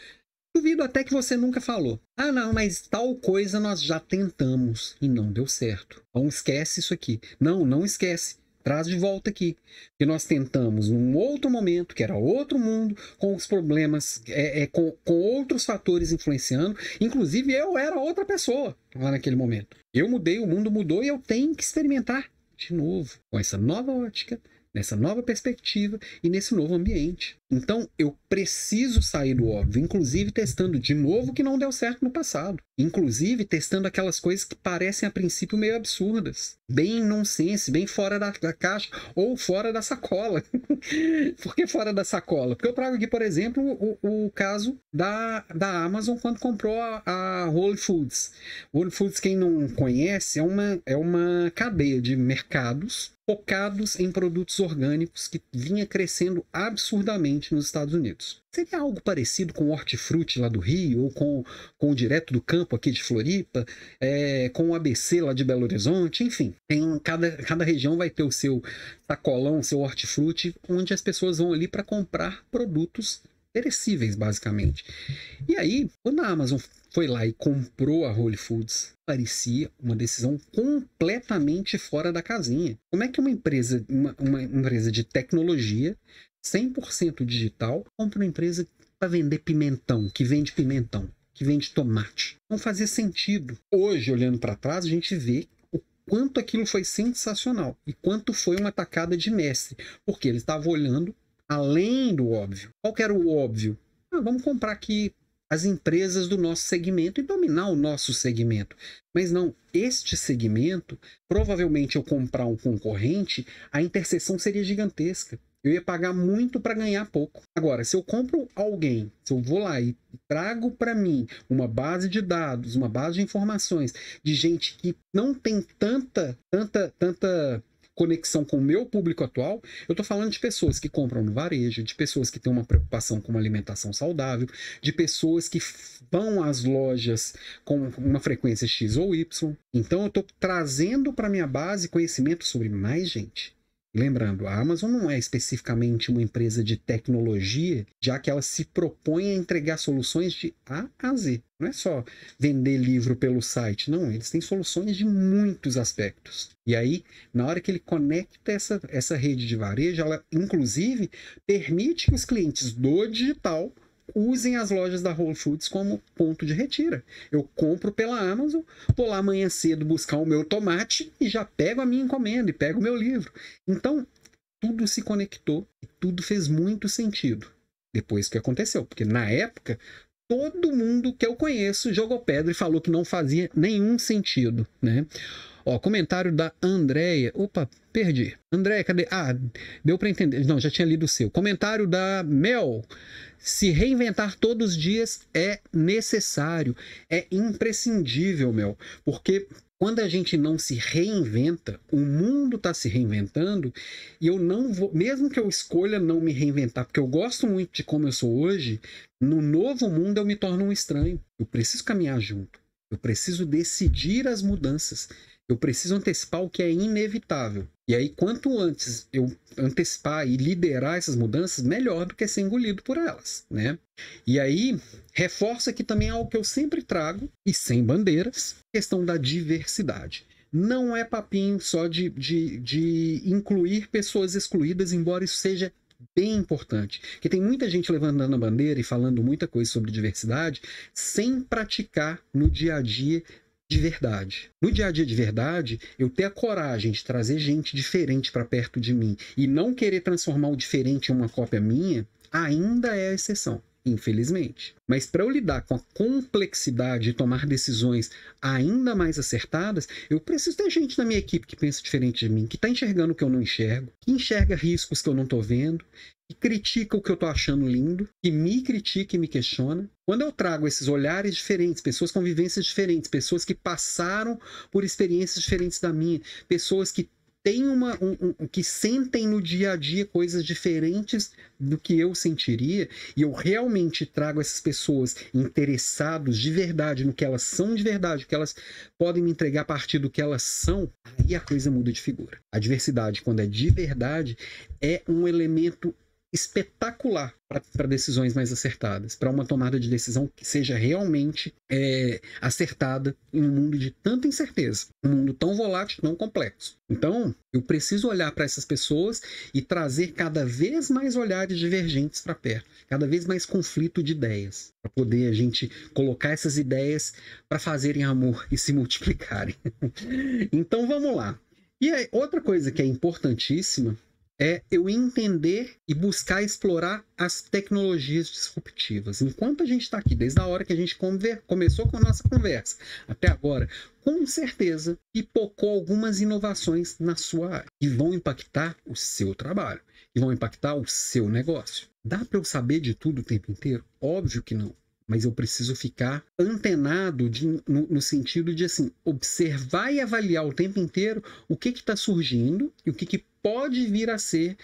Duvido até que você nunca falou. Ah, não, mas tal coisa nós já tentamos e não deu certo. Então esquece isso aqui. Não esquece. Traz de volta aqui. Que nós tentamos num outro momento, que era outro mundo, com os problemas, com outros fatores influenciando. Inclusive, eu era outra pessoa lá naquele momento. Eu mudei, o mundo mudou e eu tenho que experimentar de novo, com essa nova ótica, nessa nova perspectiva e nesse novo ambiente. Então, eu preciso sair do óbvio, inclusive testando de novo o que não deu certo no passado. Inclusive testando aquelas coisas que parecem a princípio meio absurdas. Bem nonsense, bem fora da caixa ou fora da sacola. Por que fora da sacola? Porque eu trago aqui, por exemplo, o caso da Amazon quando comprou a Whole Foods. Whole Foods, quem não conhece, é uma cadeia de mercados focados em produtos orgânicos que vinha crescendo absurdamente nos Estados Unidos. Seria algo parecido com o Hortifruti lá do Rio, ou com o Direto do Campo aqui de Floripa, com o ABC lá de Belo Horizonte, enfim. Cada região vai ter o seu sacolão, o seu Hortifruti, onde as pessoas vão ali para comprar produtos perecíveis, basicamente. E aí, quando a Amazon foi lá e comprou a Whole Foods, parecia uma decisão completamente fora da casinha. Como é que uma empresa de tecnologia 100% digital compra uma empresa para vender pimentão, que vende pimentão, que vende tomate? Não fazia sentido. Hoje, olhando para trás, a gente vê o quanto aquilo foi sensacional e quanto foi uma tacada de mestre, porque ele estava olhando além do óbvio. Qual que era o óbvio? Vamos comprar aqui as empresas do nosso segmento e dominar o nosso segmento. Mas não, este segmento, provavelmente eu comprar um concorrente, a interseção seria gigantesca. Eu ia pagar muito para ganhar pouco. Agora, se eu compro alguém, se eu vou lá e trago para mim uma base de dados, uma base de informações de gente que não tem tanta conexão com o meu público atual, eu estou falando de pessoas que compram no varejo, de pessoas que têm uma preocupação com uma alimentação saudável, de pessoas que vão às lojas com uma frequência X ou Y. Então eu estou trazendo para minha base conhecimento sobre mais gente. Lembrando, a Amazon não é especificamente uma empresa de tecnologia, já que ela se propõe a entregar soluções de A a Z. Não é só vender livro pelo site, não. Eles têm soluções de muitos aspectos. E aí, na hora que ele conecta essa rede de varejo, ela, inclusive, permite que os clientes do digital usem as lojas da Whole Foods como ponto de retira. Eu compro pela Amazon, vou lá amanhã cedo buscar o meu tomate e já pego a minha encomenda e pego o meu livro. Então, tudo se conectou e tudo fez muito sentido depois que aconteceu. Porque na época, todo mundo que eu conheço jogou pedra e falou que não fazia nenhum sentido, né? Ó, comentário da Andréia. Opa, perdi. Andréia, cadê? Ah, deu para entender. Não, já tinha lido o seu. Comentário da Mel. Se reinventar todos os dias é necessário, é imprescindível, Mel. Porque quando a gente não se reinventa, o mundo está se reinventando e eu não vou, mesmo que eu escolha não me reinventar, porque eu gosto muito de como eu sou hoje, no novo mundo eu me torno um estranho. Eu preciso caminhar junto. Eu preciso decidir as mudanças. Eu preciso antecipar o que é inevitável. E aí, quanto antes eu antecipar e liderar essas mudanças, melhor do que ser engolido por elas, né? E aí, reforça aqui também algo que eu sempre trago, e sem bandeiras, questão da diversidade. Não é papinho só de incluir pessoas excluídas, embora isso seja bem importante. Porque tem muita gente levantando a bandeira e falando muita coisa sobre diversidade, sem praticar no dia a dia de verdade. No dia a dia de verdade, eu ter a coragem de trazer gente diferente para perto de mim e não querer transformar o diferente em uma cópia minha, ainda é a exceção. infelizmente. Mas para eu lidar com a complexidade e tomar decisões ainda mais acertadas, eu preciso ter gente na minha equipe que pensa diferente de mim, que está enxergando o que eu não enxergo, que enxerga riscos que eu não estou vendo, que critica o que eu estou achando lindo, que me critica e me questiona. Quando eu trago esses olhares diferentes, pessoas com vivências diferentes, pessoas que passaram por experiências diferentes da minha, pessoas que têm que sentem no dia a dia coisas diferentes do que eu sentiria, e eu realmente trago essas pessoas interessadas de verdade no que elas são de verdade, o que elas podem me entregar a partir do que elas são, aí a coisa muda de figura. A diversidade, quando é de verdade, é um elemento espetacular para decisões mais acertadas, para uma tomada de decisão que seja realmente acertada em um mundo de tanta incerteza, um mundo tão volátil, tão complexo. Então, eu preciso olhar para essas pessoas e trazer cada vez mais olhares divergentes para perto, cada vez mais conflito de ideias, para poder a gente colocar essas ideias para fazerem amor e se multiplicarem. Então, vamos lá. E aí, outra coisa que é importantíssima é eu entender e buscar explorar as tecnologias disruptivas. Enquanto a gente está aqui, desde a hora que a gente começou com a nossa conversa até agora, com certeza pipocou algumas inovações na sua área que vão impactar o seu trabalho, que vão impactar o seu negócio. Dá para eu saber de tudo o tempo inteiro? Óbvio que não. Mas eu preciso ficar antenado no sentido de assim, observar e avaliar o tempo inteiro o que está surgindo e o que pode vir a ser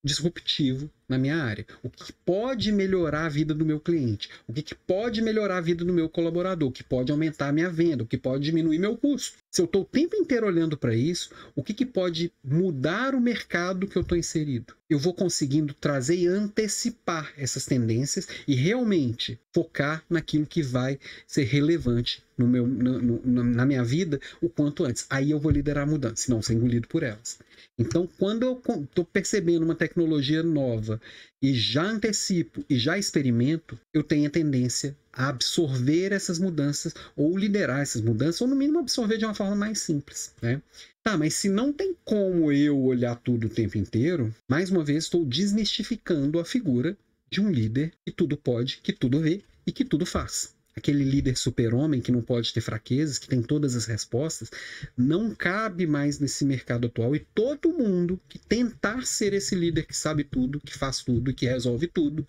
disruptivo na minha área, o que pode melhorar a vida do meu cliente, o que pode melhorar a vida do meu colaborador, o que pode aumentar a minha venda, o que pode diminuir meu custo. Se eu estou o tempo inteiro olhando para isso, o que pode mudar o mercado que eu estou inserido? Eu vou conseguindo trazer e antecipar essas tendências e realmente focar naquilo que vai ser relevante na minha vida o quanto antes. Aí eu vou liderar a mudança, não ser engolido por elas. Então, quando eu estou percebendo uma tecnologia nova e já antecipo e já experimento, eu tenho a tendência a absorver essas mudanças ou liderar essas mudanças, ou no mínimo absorver de uma forma mais simples, né? Tá, mas se não tem como eu olhar tudo o tempo inteiro, mais uma vez estou desmistificando a figura de um líder que tudo pode, que tudo vê e que tudo faz. Aquele líder super-homem que não pode ter fraquezas, que tem todas as respostas, não cabe mais nesse mercado atual. E todo mundo que tentar ser esse líder que sabe tudo, que faz tudo e que resolve tudo,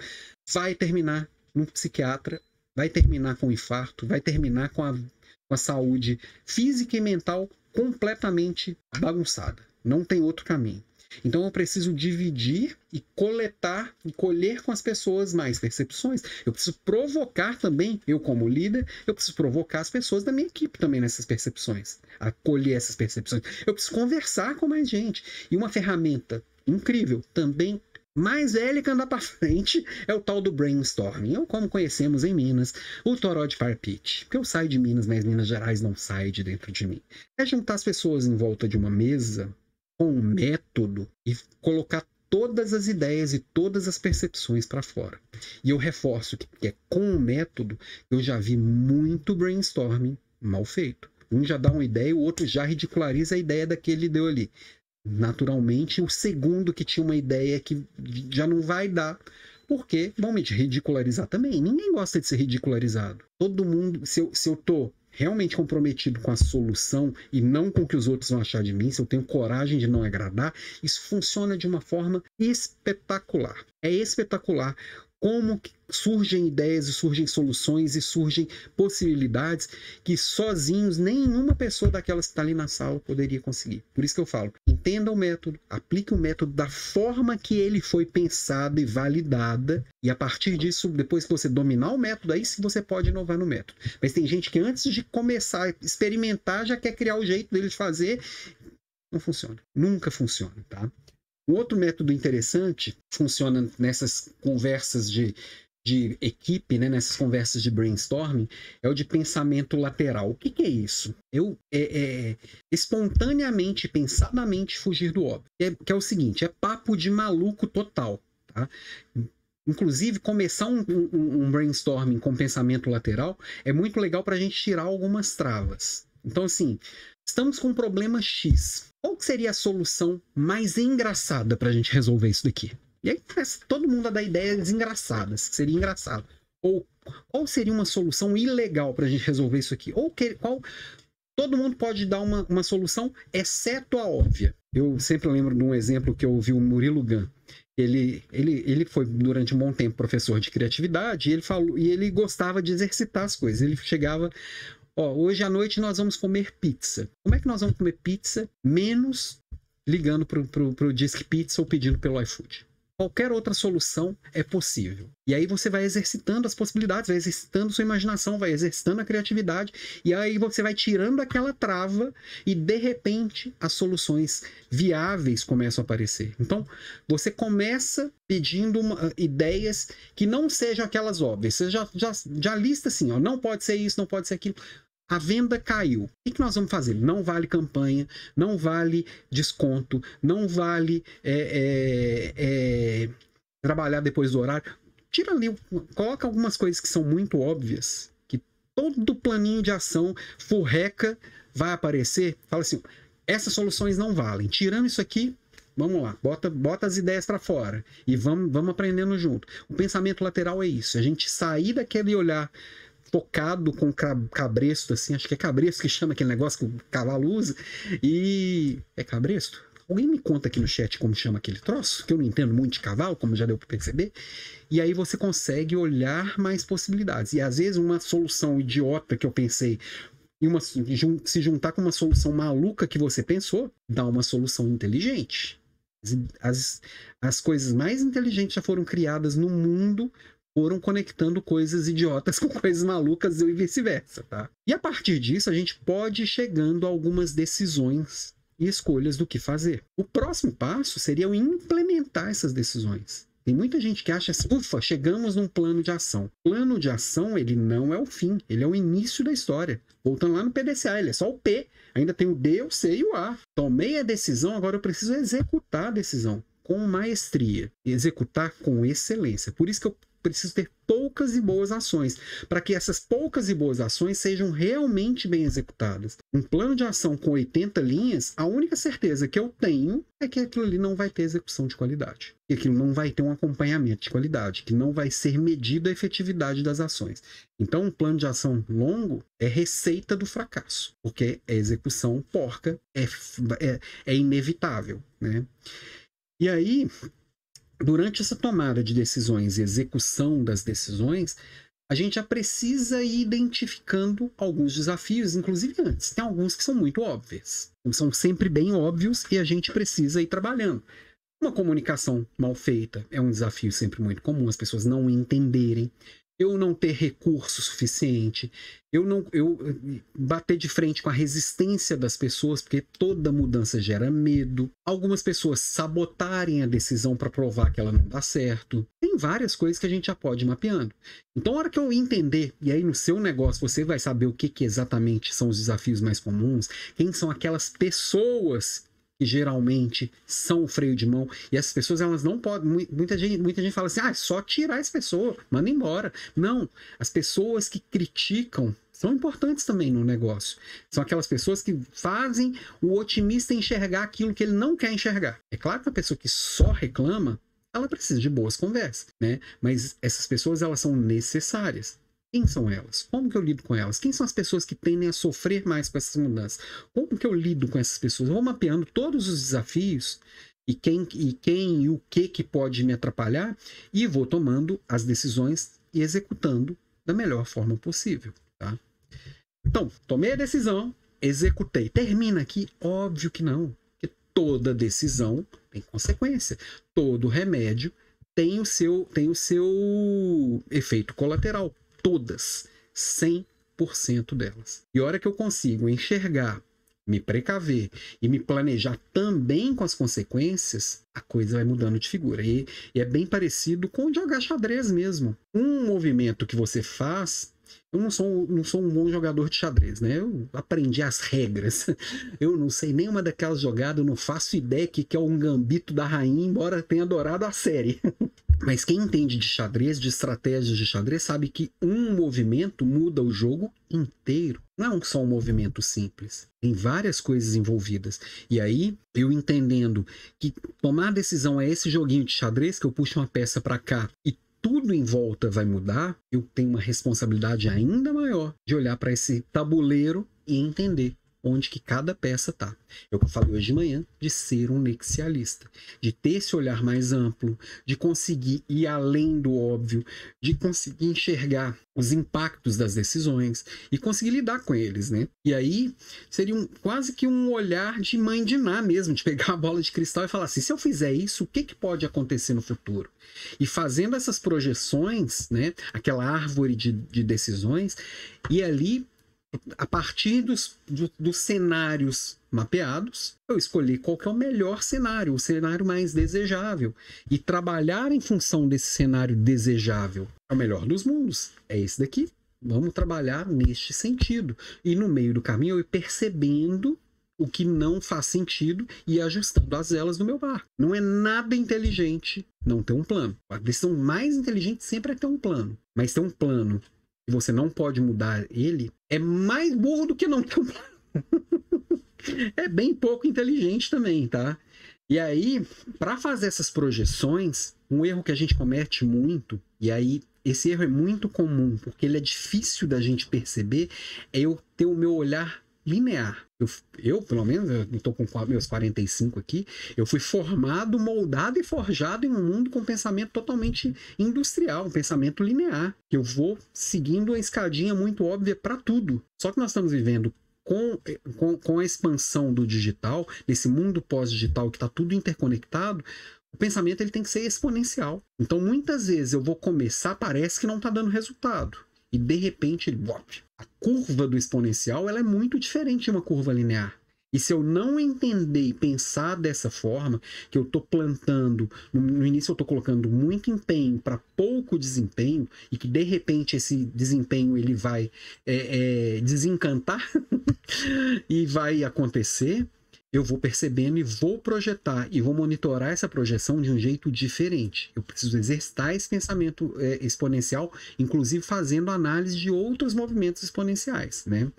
vai terminar num psiquiatra, vai terminar com infarto, vai terminar com a saúde física e mental completamente bagunçada. Não tem outro caminho. Então eu preciso dividir e coletar e colher com as pessoas mais percepções. Eu preciso provocar também, eu como líder, eu preciso provocar as pessoas da minha equipe também nessas percepções, a colher essas percepções. Eu preciso conversar com mais gente. E uma ferramenta incrível também, mais velha que andar para frente, é o tal do brainstorming, ou como conhecemos em Minas, o toró de fire pit. Porque eu saio de Minas, mas Minas Gerais não sai de dentro de mim. É juntar as pessoas em volta de uma mesa com um método e colocar todas as ideias e todas as percepções para fora. E eu reforço que é com um método, eu já vi muito brainstorming mal feito. Um já dá uma ideia, o outro já ridiculariza a ideia daquele deu ali. Naturalmente, o segundo que tinha uma ideia que já não vai dar, porque vão me ridicularizar também. Ninguém gosta de ser ridicularizado. Todo mundo, se eu tô realmente comprometido com a solução e não com o que os outros vão achar de mim, se eu tenho coragem de não agradar, isso funciona de uma forma espetacular. É espetacular como surgem ideias e surgem soluções e surgem possibilidades que sozinhos nenhuma pessoa daquelas que está ali na sala poderia conseguir. Por isso que eu falo, entenda o método, aplique o método da forma que ele foi pensado e validada, e a partir disso, depois que você dominar o método, aí sim você pode inovar no método. Mas tem gente que antes de começar a experimentar já quer criar o jeito dele de fazer. Não funciona. Nunca funciona, tá? Um outro método interessante, funciona nessas conversas de equipe, né, nessas conversas de brainstorming, é o de pensamento lateral. O que é isso? Eu espontaneamente, pensadamente fugir do óbvio. Que é o seguinte, é papo de maluco total. Tá? Inclusive, começar um brainstorming com pensamento lateral é muito legal para a gente tirar algumas travas. Então, assim, estamos com um problema X. Qual seria a solução mais engraçada para a gente resolver isso daqui? E aí todo mundo dá ideias engraçadas, que seria engraçado. Ou qual seria uma solução ilegal para a gente resolver isso aqui? Ou todo mundo pode dar uma solução, exceto a óbvia. Eu sempre lembro de um exemplo que eu ouvi o Murilo Gun. Ele foi durante um bom tempo professor de criatividade e ele gostava de exercitar as coisas. Ele chegava, hoje à noite nós vamos comer pizza. Como é que nós vamos comer pizza menos ligando pro Disque Pizza ou pedindo pelo iFood? Qualquer outra solução é possível. E aí você vai exercitando as possibilidades, vai exercitando sua imaginação, vai exercitando a criatividade, e aí você vai tirando aquela trava e, de repente, as soluções viáveis começam a aparecer. Então, você começa pedindo ideias que não sejam aquelas óbvias. Você já lista assim, não pode ser isso, não pode ser aquilo. A venda caiu. O que nós vamos fazer? Não vale campanha, não vale desconto, não vale trabalhar depois do horário. Tira ali, coloca algumas coisas que são muito óbvias, que todo planinho de ação furreca vai aparecer. Fala assim, essas soluções não valem. Tirando isso aqui, vamos lá, bota as ideias para fora e vamos aprendendo junto. O pensamento lateral é isso, a gente sair daquele olhar focado com cabresto, assim, acho que é cabresto que chama aquele negócio que o cavalo usa, e é cabresto? Alguém me conta aqui no chat como chama aquele troço, que eu não entendo muito de cavalo, como já deu para perceber, e aí você consegue olhar mais possibilidades, e às vezes uma solução idiota que eu pensei, se juntar com uma solução maluca que você pensou, dá uma solução inteligente. As coisas mais inteligentes já foram criadas no mundo, foram conectando coisas idiotas com coisas malucas e vice-versa, tá? E a partir disso, a gente pode ir chegando a algumas decisões e escolhas do que fazer. O próximo passo seria o implementar essas decisões. Tem muita gente que acha assim, ufa, chegamos num plano de ação. Plano de ação, ele não é o fim, ele é o início da história. Voltando lá no PDCA, ele é só o P, ainda tem o D, o C e o A. Tomei a decisão, agora eu preciso executar a decisão com maestria, executar com excelência. Por isso que eu preciso ter poucas e boas ações, para que essas poucas e boas ações sejam realmente bem executadas. Um plano de ação com 80 linhas, a única certeza que eu tenho é que aquilo ali não vai ter execução de qualidade, que aquilo não vai ter um acompanhamento de qualidade, que não vai ser medida a efetividade das ações. Então, um plano de ação longo é receita do fracasso, porque a execução porca é inevitável, né? E aí, durante essa tomada de decisões e execução das decisões, a gente já precisa ir identificando alguns desafios, inclusive antes. Tem alguns que são muito óbvios, são sempre bem óbvios e a gente precisa ir trabalhando. Uma comunicação mal feita é um desafio sempre muito comum, as pessoas não entenderem, eu não ter recurso suficiente, eu bater de frente com a resistência das pessoas, porque toda mudança gera medo, algumas pessoas sabotarem a decisão para provar que ela não dá certo. Tem várias coisas que a gente já pode ir mapeando. Então, a hora que eu entender, e aí no seu negócio você vai saber o que exatamente são os desafios mais comuns, quem são aquelas pessoas que geralmente são o freio de mão, e essas pessoas, elas não podem, muita gente fala assim, só tirar essa pessoa, manda embora. Não, as pessoas que criticam são importantes também no negócio. São aquelas pessoas que fazem o otimista enxergar aquilo que ele não quer enxergar. É claro que a pessoa que só reclama, ela precisa de boas conversas, né? Mas essas pessoas, elas são necessárias. Quem são elas? Como que eu lido com elas? Quem são as pessoas que tendem a sofrer mais com essas mudanças? Como que eu lido com essas pessoas? Eu vou mapeando todos os desafios e quem e o que pode me atrapalhar e vou tomando as decisões e executando da melhor forma possível, tá? Então, tomei a decisão, executei. Termina aqui? Óbvio que não. Porque toda decisão tem consequência. Todo remédio tem o seu efeito colateral. Todas, 100% delas. E a hora que eu consigo enxergar, me precaver e me planejar também com as consequências, a coisa vai mudando de figura. E é bem parecido com jogar xadrez mesmo. Um movimento que você faz... Eu não sou um bom jogador de xadrez, né? Eu aprendi as regras. Eu não sei nenhuma daquelas jogadas, eu não faço ideia que é um gambito da rainha, embora tenha adorado a série. Mas quem entende de xadrez, de estratégias de xadrez, sabe que um movimento muda o jogo inteiro. Não é só um movimento simples. Tem várias coisas envolvidas. E aí, eu entendendo que tomar decisão é esse joguinho de xadrez, que eu puxo uma peça para cá e tudo em volta vai mudar, eu tenho uma responsabilidade ainda maior de olhar para esse tabuleiro e entender onde que cada peça está. É o que eu falei hoje de manhã, de ser um nexialista, de ter esse olhar mais amplo, de conseguir ir além do óbvio, de conseguir enxergar os impactos das decisões e conseguir lidar com eles, né? E aí seria quase que um olhar de mãe de Ná mesmo, de pegar a bola de cristal e falar assim, se eu fizer isso, o que que pode acontecer no futuro? E fazendo essas projeções, né? Aquela árvore de decisões, e ali a partir dos cenários mapeados, eu escolhi qual que é o melhor cenário, o cenário mais desejável. E trabalhar em função desse cenário desejável. É o melhor dos mundos. É esse daqui. Vamos trabalhar neste sentido. E no meio do caminho eu ir percebendo o que não faz sentido e ajustando as velas do meu barco. Não é nada inteligente não ter um plano. A decisão mais inteligente sempre é ter um plano. Mas ter um plano e você não pode mudar ele, é mais burro do que não ter um plano. É bem pouco inteligente também, tá? E aí, para fazer essas projeções, um erro que a gente comete muito, e aí esse erro é muito comum, porque ele é difícil da gente perceber, é eu ter o meu olhar linear. Eu pelo menos, eu estou com meus 45 aqui, eu fui formado, moldado e forjado em um mundo com pensamento totalmente industrial, um pensamento linear. Eu vou seguindo uma escadinha muito óbvia para tudo. Só que nós estamos vivendo com a expansão do digital, nesse mundo pós-digital que está tudo interconectado, o pensamento ele tem que ser exponencial. Então, muitas vezes eu vou começar, parece que não está dando resultado. E, de repente, a curva do exponencial ela é muito diferente de uma curva linear. E se eu não entender e pensar dessa forma, que eu estou plantando, no início eu estou colocando muito empenho para pouco desempenho, e que de repente esse desempenho ele vai desencantar e vai acontecer, eu vou percebendo e vou projetar e vou monitorar essa projeção de um jeito diferente. Eu preciso exercitar esse pensamento exponencial, inclusive fazendo análise de outros movimentos exponenciais, né?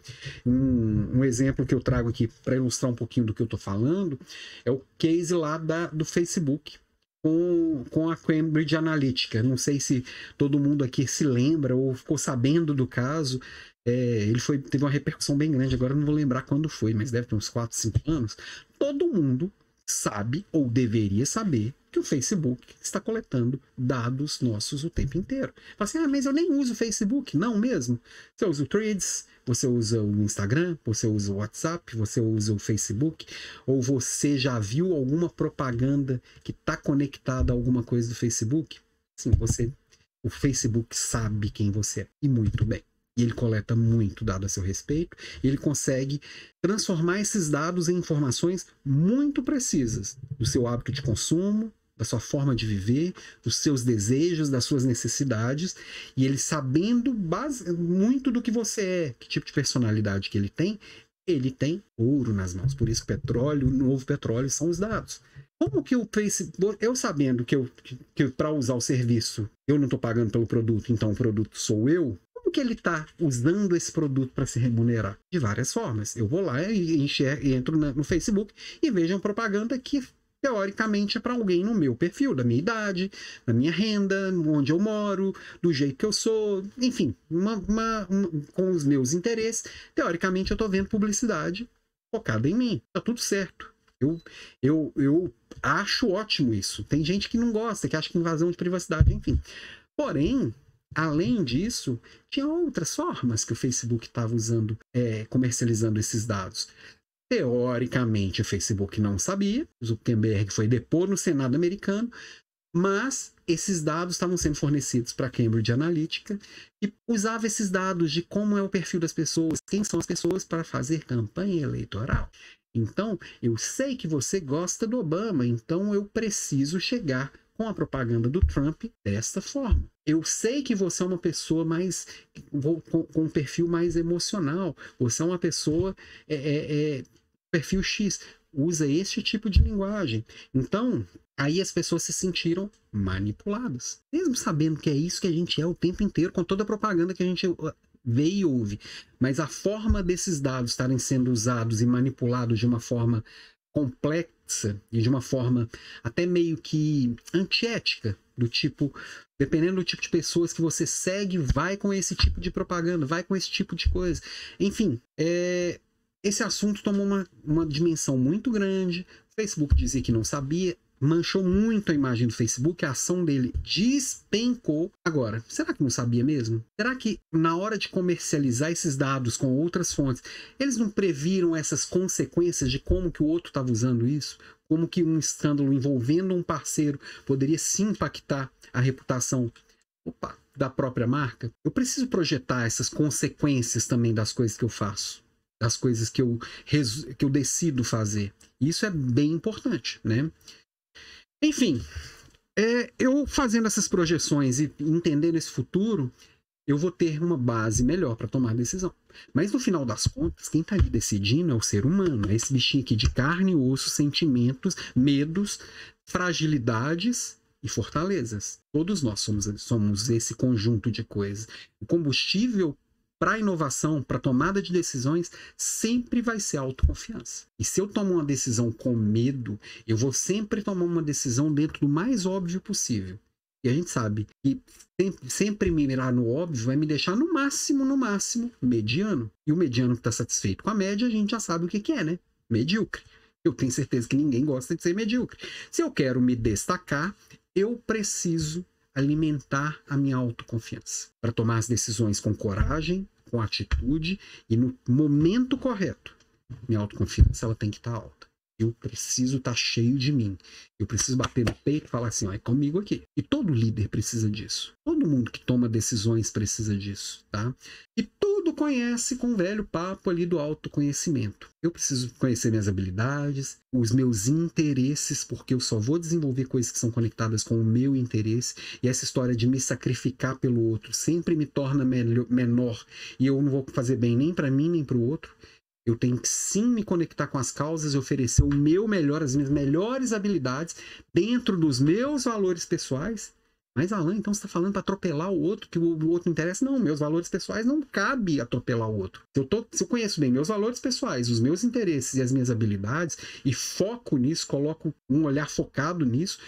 Um exemplo que eu trago aqui para ilustrar um pouquinho do que eu estou falando é o case lá do Facebook com a Cambridge Analytica. Não sei se todo mundo aqui se lembra ou ficou sabendo do caso. Ele teve uma repercussão bem grande, agora eu não vou lembrar quando foi, mas deve ter uns 4, 5 anos. Todo mundo sabe, ou deveria saber, que o Facebook está coletando dados nossos o tempo inteiro. Fala assim, mas eu nem uso o Facebook. Não mesmo. Você usa o Threads, você usa o Instagram, você usa o WhatsApp, você usa o Facebook, ou você já viu alguma propaganda que está conectada a alguma coisa do Facebook? Sim, o Facebook sabe quem você é, e muito bem. E ele coleta muito dado a seu respeito, e ele consegue transformar esses dados em informações muito precisas do seu hábito de consumo, da sua forma de viver, dos seus desejos, das suas necessidades, e ele sabendo muito do que você é, que tipo de personalidade que ele tem ouro nas mãos. Por isso o novo petróleo são os dados. Como que o Facebook, eu sabendo que para usar o serviço eu não estou pagando pelo produto, então o produto sou eu, como que ele está usando esse produto para se remunerar? De várias formas. Eu vou lá e entro no Facebook e vejo uma propaganda que teoricamente é para alguém no meu perfil, da minha idade, da minha renda, onde eu moro, do jeito que eu sou, enfim, com os meus interesses. Teoricamente eu estou vendo publicidade focada em mim. Tá tudo certo. Eu acho ótimo isso. Tem gente que não gosta, que acha que invasão de privacidade, enfim. Porém, além disso, tinha outras formas que o Facebook estava usando, comercializando esses dados. Teoricamente, o Facebook não sabia, o Zuckerberg foi depor no Senado americano, mas esses dados estavam sendo fornecidos para a Cambridge Analytica e usava esses dados de como é o perfil das pessoas, quem são as pessoas para fazer campanha eleitoral. Então, eu sei que você gosta do Obama, então eu preciso chegar com a propaganda do Trump desta forma. Eu sei que você é uma pessoa com um perfil mais emocional. Você é uma pessoa perfil X. Usa esse tipo de linguagem. Então, aí as pessoas se sentiram manipuladas. Mesmo sabendo que é isso que a gente é o tempo inteiro, com toda a propaganda que a gente vê e ouve. Mas a forma desses dados estarem sendo usados e manipulados de uma forma fixa e de uma forma até meio que antiética, do tipo, dependendo do tipo de pessoas que você segue, vai com esse tipo de propaganda, vai com esse tipo de coisa. Enfim, esse assunto tomou uma dimensão muito grande. O Facebook dizia que não sabia, manchou muito a imagem do Facebook, a ação dele despencou. Agora, será que não sabia mesmo? Será que na hora de comercializar esses dados com outras fontes, eles não previram essas consequências de como que o outro estava usando isso? Como que um escândalo envolvendo um parceiro poderia se impactar a reputação da própria marca? Eu preciso projetar essas consequências também das coisas que eu faço, das coisas que eu decido fazer. Isso é bem importante, né? Enfim, eu fazendo essas projeções e entendendo esse futuro, eu vou ter uma base melhor para tomar decisão. Mas no final das contas, quem está ali decidindo é o ser humano, é esse bichinho aqui de carne e osso, sentimentos, medos, fragilidades e fortalezas. Todos nós somos esse conjunto de coisas. O combustível para a inovação, para a tomada de decisões, sempre vai ser a autoconfiança. E se eu tomo uma decisão com medo, eu vou sempre tomar uma decisão dentro do mais óbvio possível. E a gente sabe que sempre me mirar no óbvio vai me deixar no máximo, mediano. E o mediano que está satisfeito com a média, a gente já sabe o que é, né? Medíocre. Eu tenho certeza que ninguém gosta de ser medíocre. Se eu quero me destacar, eu preciso alimentar a minha autoconfiança para tomar as decisões com coragem, com atitude e no momento correto. Minha autoconfiança ela tem que estar alta. Eu preciso estar cheio de mim. Eu preciso bater no peito e falar assim, ó, é comigo aqui. E todo líder precisa disso. Todo mundo que toma decisões precisa disso, tá? E tudo conhece com o velho papo ali do autoconhecimento. Eu preciso conhecer minhas habilidades, os meus interesses, porque eu só vou desenvolver coisas que são conectadas com o meu interesse. E essa história de me sacrificar pelo outro sempre me torna menor. E eu não vou fazer bem nem para mim, nem para o outro. Eu tenho que sim me conectar com as causas e oferecer o meu melhor, as minhas melhores habilidades dentro dos meus valores pessoais. Mas, Alan, então você está falando para atropelar o outro, que o outro interessa? Não, meus valores pessoais não cabe atropelar o outro. Se eu conheço bem meus valores pessoais, os meus interesses e as minhas habilidades, e foco nisso, coloco um olhar focado nisso,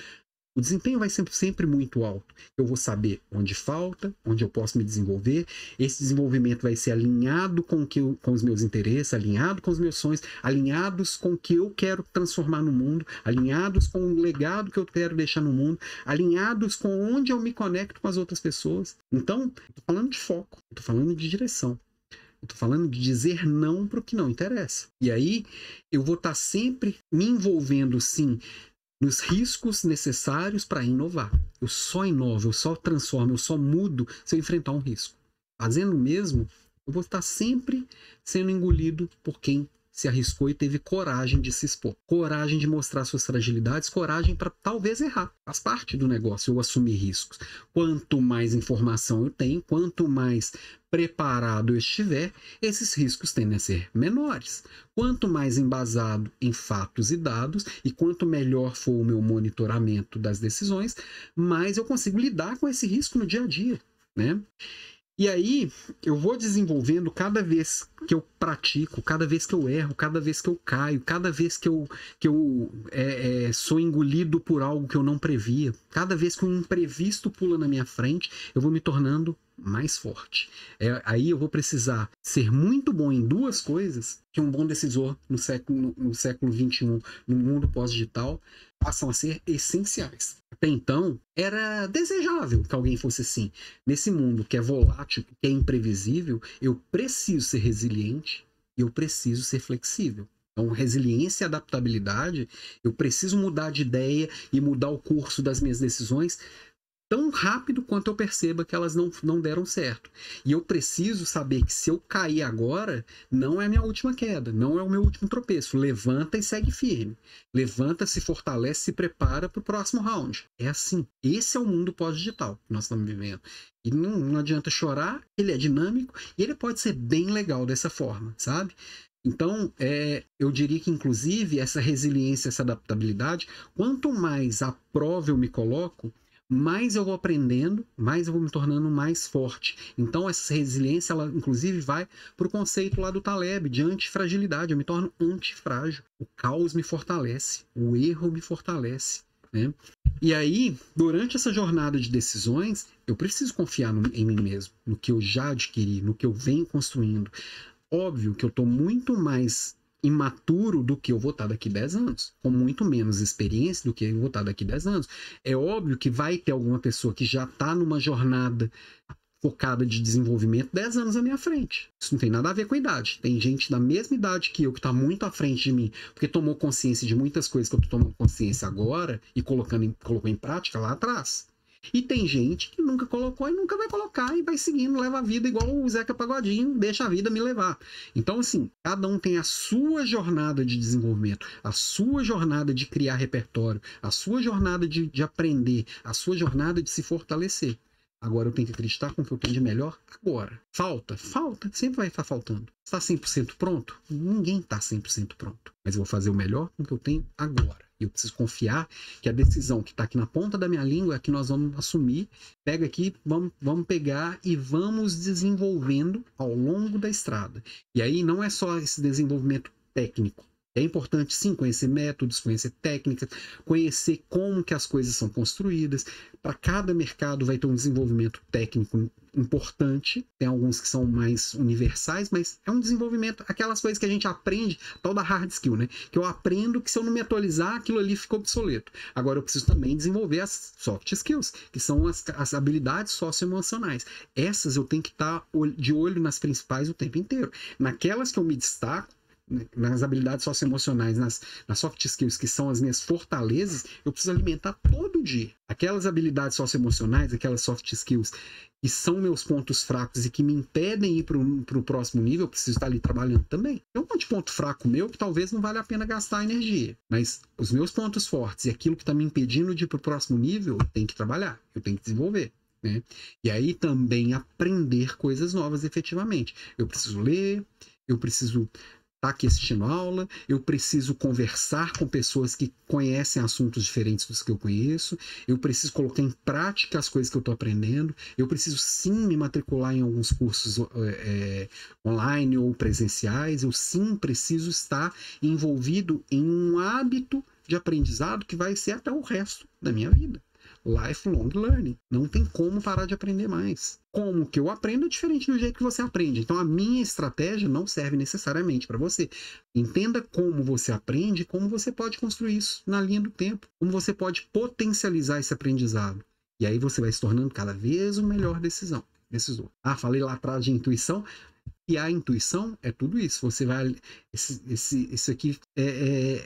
o desempenho vai sempre muito alto. Eu vou saber onde falta, onde eu posso me desenvolver. Esse desenvolvimento vai ser alinhado com os meus interesses, alinhado com os meus sonhos, alinhados com o que eu quero transformar no mundo, alinhados com o legado que eu quero deixar no mundo, alinhados com onde eu me conecto com as outras pessoas. Então, eu estou falando de foco, eu estou falando de direção. Eu estou falando de dizer não para o que não interessa. E aí, eu vou estar sempre me envolvendo, sim, nos riscos necessários para inovar. Eu só inovo, eu só transformo, eu só mudo se eu enfrentar um risco. Fazendo o mesmo, eu vou estar sempre sendo engolido por quem se arriscou e teve coragem de se expor. Coragem de mostrar suas fragilidades, coragem para talvez errar. Faz parte do negócio eu assumir riscos. Quanto mais informação eu tenho, quanto mais preparado eu estiver, esses riscos tendem a ser menores. Quanto mais embasado em fatos e dados, e quanto melhor for o meu monitoramento das decisões, mais eu consigo lidar com esse risco no dia a dia, né? E aí, eu vou desenvolvendo cada vez que eu pratico, cada vez que eu erro, cada vez que eu caio, cada vez que eu sou engolido por algo que eu não previa, cada vez que um imprevisto pula na minha frente, eu vou me tornando mais forte. Aí eu vou precisar ser muito bom em duas coisas que um bom decisor no século XXI, no mundo pós-digital, passam a ser essenciais. Até então, era desejável que alguém fosse assim. Nesse mundo que é volátil, que é imprevisível, eu preciso ser resiliente e eu preciso ser flexível. Então, resiliência e adaptabilidade, eu preciso mudar de ideia e mudar o curso das minhas decisões tão rápido quanto eu perceba que elas não deram certo. E eu preciso saber que se eu cair agora, não é a minha última queda, não é o meu último tropeço. Levanta e segue firme. Levanta, se fortalece, se prepara para o próximo round. É assim. Esse é o mundo pós-digital que nós estamos vivendo. E não adianta chorar, ele é dinâmico e ele pode ser bem legal dessa forma, sabe? Então, eu diria que, inclusive, essa resiliência, essa adaptabilidade, quanto mais à prova eu me coloco, mais eu vou aprendendo, mais eu vou me tornando mais forte. Então, essa resiliência, ela inclusive vai para o conceito lá do Taleb, de antifragilidade. Eu me torno antifrágil. O caos me fortalece, o erro me fortalece, né? E aí, durante essa jornada de decisões, eu preciso confiar em mim mesmo, no que eu já adquiri, no que eu venho construindo. Óbvio que eu estou muito mais imaturo do que eu vou estar daqui 10 anos, com muito menos experiência do que eu vou estar daqui 10 anos. É óbvio que vai ter alguma pessoa que já está numa jornada focada de desenvolvimento 10 anos à minha frente. Isso não tem nada a ver com a idade. Tem gente da mesma idade que eu está muito à frente de mim, porque tomou consciência de muitas coisas que eu estou tomando consciência agora e colocou em prática lá atrás. E tem gente que nunca colocou e nunca vai colocar e vai seguindo, leva a vida igual o Zeca Pagodinho, deixa a vida me levar. Então, assim, cada um tem a sua jornada de desenvolvimento, a sua jornada de criar repertório, a sua jornada de aprender, a sua jornada de se fortalecer. Agora eu tenho que acreditar com o que eu tenho de melhor agora. Falta, sempre vai estar faltando. Está 100% pronto? Ninguém está 100% pronto. Mas eu vou fazer o melhor com o que eu tenho agora. E eu preciso confiar que a decisão que está aqui na ponta da minha língua é que nós vamos assumir. Pega aqui, vamos pegar e vamos desenvolvendo ao longo da estrada. E aí não é só esse desenvolvimento técnico. É importante, sim, conhecer métodos, conhecer técnicas, conhecer como que as coisas são construídas. Para cada mercado vai ter um desenvolvimento técnico importante. Tem alguns que são mais universais, mas é um desenvolvimento, aquelas coisas que a gente aprende, tal da hard skill, né? Que eu aprendo que se eu não me atualizar, aquilo ali fica obsoleto. Agora eu preciso também desenvolver as soft skills, que são as habilidades socioemocionais. Essas eu tenho que estar de olho nas principais o tempo inteiro. Naquelas que eu me destaco, nas habilidades socioemocionais, nas soft skills, que são as minhas fortalezas, eu preciso alimentar todo dia. Aquelas habilidades socioemocionais, aquelas soft skills que são meus pontos fracos e que me impedem ir para o próximo nível, eu preciso estar ali trabalhando também. Tem um monte de ponto fraco meu que talvez não valha a pena gastar energia, mas os meus pontos fortes e aquilo que está me impedindo de ir para o próximo nível, eu tenho que trabalhar, eu tenho que desenvolver. Né? E aí também aprender coisas novas efetivamente. Eu preciso ler, eu preciso estar aqui assistindo aula, eu preciso conversar com pessoas que conhecem assuntos diferentes dos que eu conheço, eu preciso colocar em prática as coisas que eu estou aprendendo, eu preciso sim me matricular em alguns cursos online ou presenciais, eu sim preciso estar envolvido em um hábito de aprendizado que vai ser até o resto da minha vida. Lifelong learning. Não tem como parar de aprender mais. Como que eu aprendo é diferente do jeito que você aprende. Então a minha estratégia não serve necessariamente para você. Entenda como você aprende e como você pode construir isso na linha do tempo. Como você pode potencializar esse aprendizado. E aí você vai se tornando cada vez uma melhor decisor. Falei lá atrás de intuição. E a intuição é tudo isso. Você vai. Isso aqui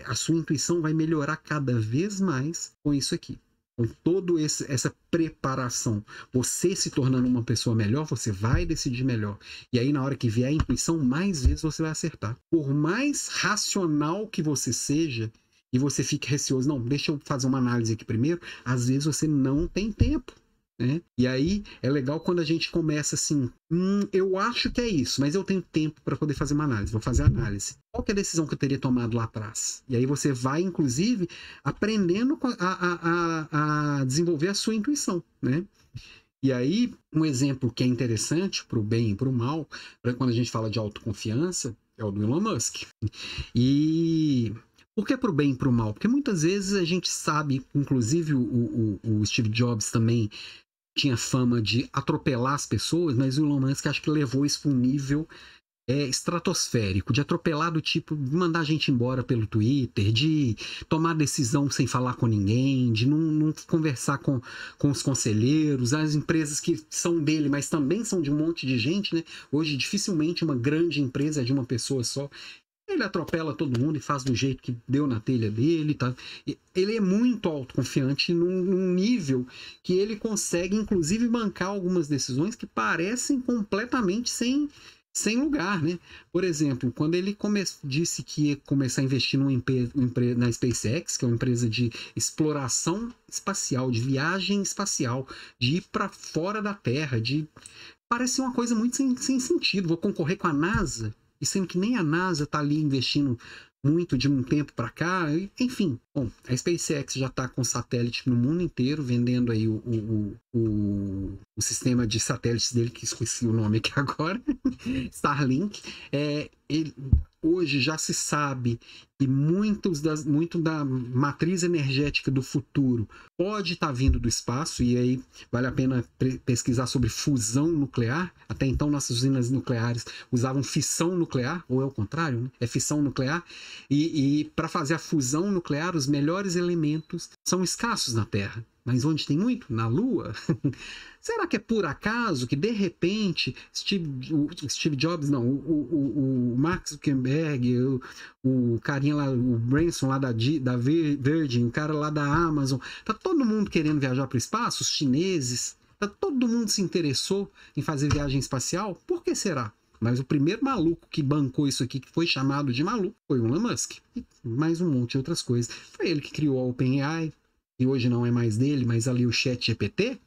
a sua intuição vai melhorar cada vez mais com isso aqui. Com toda essa preparação, você se tornando uma pessoa melhor, você vai decidir melhor. E aí, na hora que vier a intuição, mais vezes você vai acertar. Por mais racional que você seja, e você fique receoso, não, deixa eu fazer uma análise aqui primeiro, às vezes você não tem tempo. Né? E aí é legal quando a gente começa assim, eu acho que é isso, mas eu tenho tempo para poder fazer uma análise, vou fazer a análise. Qual que é a decisão que eu teria tomado lá atrás? E aí você vai, inclusive, aprendendo a desenvolver a sua intuição, né? E aí, um exemplo que é interessante para o bem e para o mal, quando a gente fala de autoconfiança, é o do Elon Musk. E por que para o bem e para o mal? Porque muitas vezes a gente sabe, inclusive o Steve Jobs também tinha fama de atropelar as pessoas, mas o Elon Musk acho que levou isso para um nível estratosférico, de atropelar do tipo, de mandar a gente embora pelo Twitter, de tomar decisão sem falar com ninguém, de não conversar com os conselheiros, as empresas que são dele, mas também são de um monte de gente, né? Hoje, dificilmente uma grande empresa é de uma pessoa só. Ele atropela todo mundo e faz do jeito que deu na telha dele, tá? Ele é muito autoconfiante num nível que ele consegue, inclusive, bancar algumas decisões que parecem completamente sem lugar, né? Por exemplo, quando ele disse que ia começar a investir na SpaceX, que é uma empresa de exploração espacial, de viagem espacial, de ir para fora da Terra, parece uma coisa muito sem sentido. Vou concorrer com a NASA, e sendo que nem a NASA está ali investindo muito de um tempo para cá, enfim, Bom, a SpaceX já está com satélite no mundo inteiro, vendendo aí o sistema de satélites dele, que esqueci o nome aqui agora, Starlink. Hoje já se sabe que muito da matriz energética do futuro pode estar vindo do espaço, e aí vale a pena pesquisar sobre fusão nuclear. Até então nossas usinas nucleares usavam fissão nuclear, ou é o contrário, né? É fissão nuclear, e para fazer a fusão nuclear, os melhores elementos são escassos na Terra. Mas onde tem muito? Na Lua? Será que é por acaso que, de repente, Steve Jobs, não, o Mark Zuckerberg, o carinha lá, o Branson lá da Virgin, o cara lá da Amazon, tá todo mundo querendo viajar para o espaço? Os chineses, tá todo mundo se interessou em fazer viagem espacial? Por que será? Mas o primeiro maluco que bancou isso aqui, que foi chamado de maluco, foi o Elon Musk. E mais um monte de outras coisas. Foi ele que criou a OpenAI, que hoje não é mais dele, mas ali o ChatGPT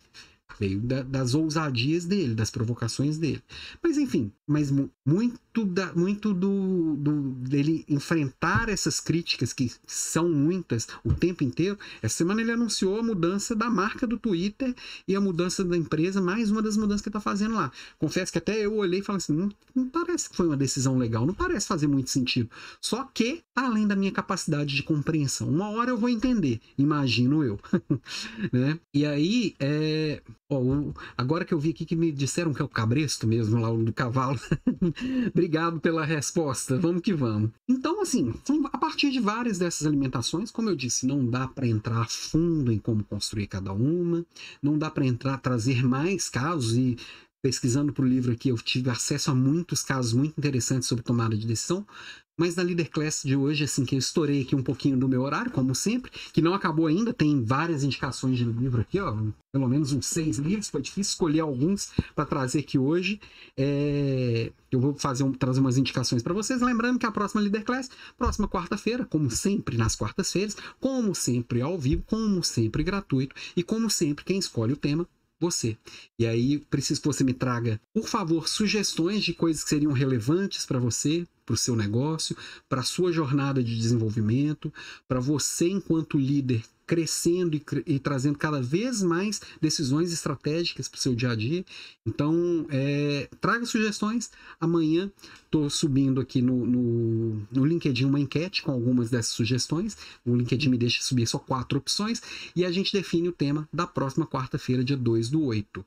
veio das ousadias dele, das provocações dele. Mas enfim, muito dele enfrentar essas críticas, que são muitas, o tempo inteiro. Essa semana ele anunciou a mudança da marca do Twitter e a mudança da empresa, mais uma das mudanças que ele está fazendo lá. Confesso que até eu olhei e falei assim, não parece que foi uma decisão legal, não parece fazer muito sentido. Só que, além da minha capacidade de compreensão, uma hora eu vou entender, imagino eu. Né? E aí, agora que eu vi aqui que me disseram que é o cabresto mesmo, lá do cavalo. Obrigado pela resposta, vamos que vamos. Então, assim, a partir de várias dessas alimentações, como eu disse, não dá para entrar a fundo em como construir cada uma, não dá para trazer mais casos, e pesquisando para o livro aqui eu tive acesso a muitos casos muito interessantes sobre tomada de decisão. Mas na Leader Class de hoje, assim, que eu estourei aqui um pouquinho do meu horário, como sempre, que não acabou ainda, tem várias indicações de livro aqui, ó, pelo menos uns 6 livros, foi difícil escolher alguns para trazer aqui hoje. Eu vou trazer umas indicações para vocês, lembrando que a próxima Leader Class, próxima quarta-feira, como sempre nas quartas-feiras, como sempre ao vivo, como sempre gratuito, e como sempre quem escolhe o tema, você. E aí preciso que você me traga, por favor, sugestões de coisas que seriam relevantes para você, para o seu negócio, para a sua jornada de desenvolvimento, para você enquanto líder crescendo e trazendo cada vez mais decisões estratégicas para o seu dia a dia. Então, traga sugestões. Amanhã estou subindo aqui no LinkedIn uma enquete com algumas dessas sugestões. O LinkedIn me deixa subir só 4 opções e a gente define o tema da próxima quarta-feira, dia 2/8.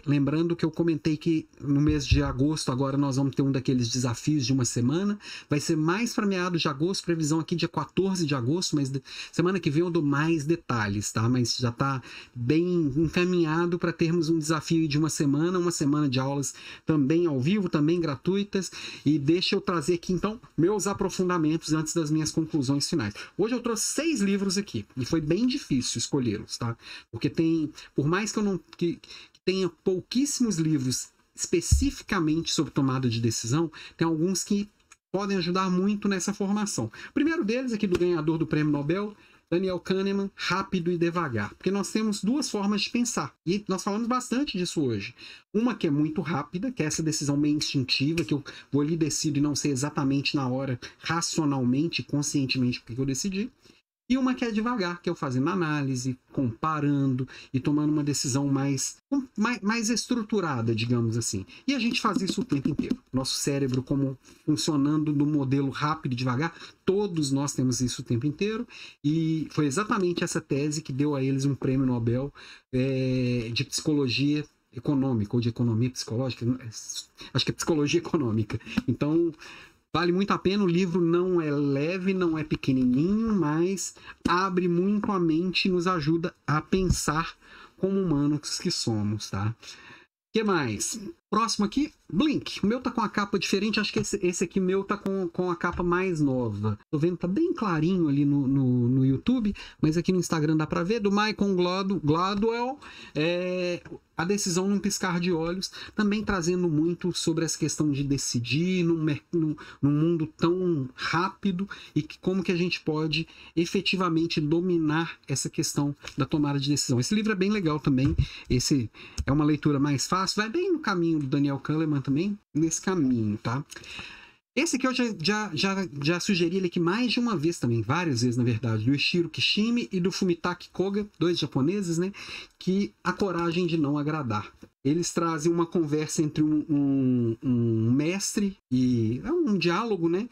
Lembrando que eu comentei que no mês de agosto agora nós vamos ter um daqueles desafios de uma semana. Vai ser mais para meados de agosto, previsão aqui dia 14 de agosto, mas semana que vem eu dou mais detalhes, tá? Mas já está bem encaminhado para termos um desafio de uma semana de aulas também ao vivo, também gratuitas. E deixa eu trazer aqui então meus aprofundamentos antes das minhas conclusões finais. Hoje eu trouxe 6 livros aqui e foi bem difícil escolhê-los, tá? Porque por mais que eu não que tenha pouquíssimos livros especificamente sobre tomada de decisão, tem alguns que podem ajudar muito nessa formação. O primeiro deles aqui do ganhador do Prêmio Nobel, Daniel Kahneman, Rápido e Devagar. Porque nós temos 2 formas de pensar. E nós falamos bastante disso hoje. Uma que é muito rápida, que é essa decisão meio instintiva, que eu vou ali decido e não sei exatamente na hora, racionalmente, conscientemente, o que eu decidi. E uma que é devagar, que é eu fazendo análise, comparando e tomando uma decisão mais estruturada, digamos assim. E a gente faz isso o tempo inteiro. Nosso cérebro como funcionando no modelo rápido e devagar, todos nós temos isso o tempo inteiro. E foi exatamente essa tese que deu a eles um prêmio Nobel de psicologia econômica, ou de economia psicológica, acho que é psicologia econômica. Então, vale muito a pena. O livro não é leve, não é pequenininho, mas abre muito a mente e nos ajuda a pensar como humanos que somos, tá? O que mais? Próximo aqui, Blink. O meu tá com a capa diferente, acho que esse aqui meu tá com a capa mais nova. Tô vendo, tá bem clarinho ali no YouTube, mas aqui no Instagram dá pra ver, do Malcolm Gladwell, A Decisão num Piscar de Olhos, também trazendo muito sobre essa questão de decidir num mundo tão rápido e como que a gente pode efetivamente dominar essa questão da tomada de decisão. Esse livro é bem legal também, esse é uma leitura mais fácil, vai bem no caminho do Daniel Kahneman também, nesse caminho, tá? Esse aqui eu já sugeri ele aqui mais de uma vez também, várias vezes na verdade, do Ishiro Kishimi e do Fumitake Koga, 2 japoneses, né? Que A Coragem de Não Agradar. Eles trazem uma conversa entre um mestre e é um diálogo, né?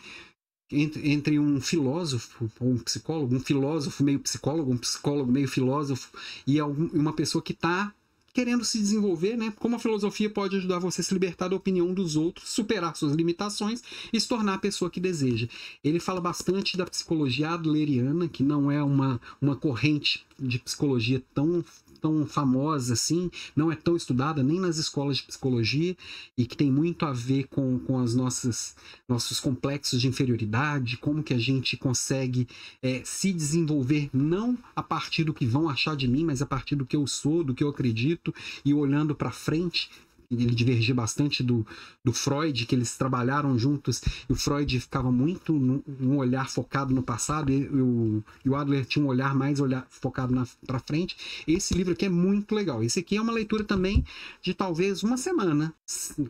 Entre um filósofo ou um psicólogo, um filósofo meio psicólogo, um psicólogo meio filósofo e uma pessoa que está querendo se desenvolver, né? Como a filosofia pode ajudar você a se libertar da opinião dos outros, superar suas limitações e se tornar a pessoa que deseja. Ele fala bastante da psicologia adleriana, que não é uma corrente de psicologia tão famosa assim, não é tão estudada nem nas escolas de psicologia e que tem muito a ver com os nossos complexos de inferioridade, como que a gente consegue se desenvolver não a partir do que vão achar de mim, mas a partir do que eu sou, do que eu acredito e olhando para frente. Ele divergia bastante do Freud, que eles trabalharam juntos, e o Freud ficava muito num olhar focado no passado, e o Adler tinha um olhar mais focado para frente. Esse livro aqui é muito legal. Esse aqui é uma leitura também de talvez uma semana,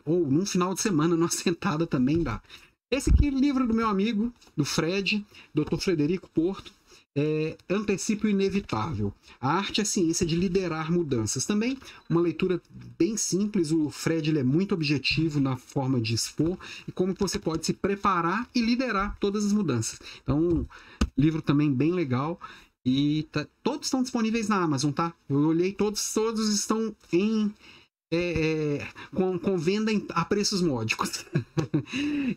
ou num final de semana, numa sentada também dá. Esse aqui é o livro do meu amigo, do Fred, Dr. Frederico Porto, Antecipe o Inevitável. A arte e a ciência de liderar mudanças. Também uma leitura bem simples. O Fred ele é muito objetivo na forma de expor e como você pode se preparar e liderar todas as mudanças. Então, livro também bem legal. E todos estão disponíveis na Amazon, tá? Eu olhei, todos estão com venda a preços módicos.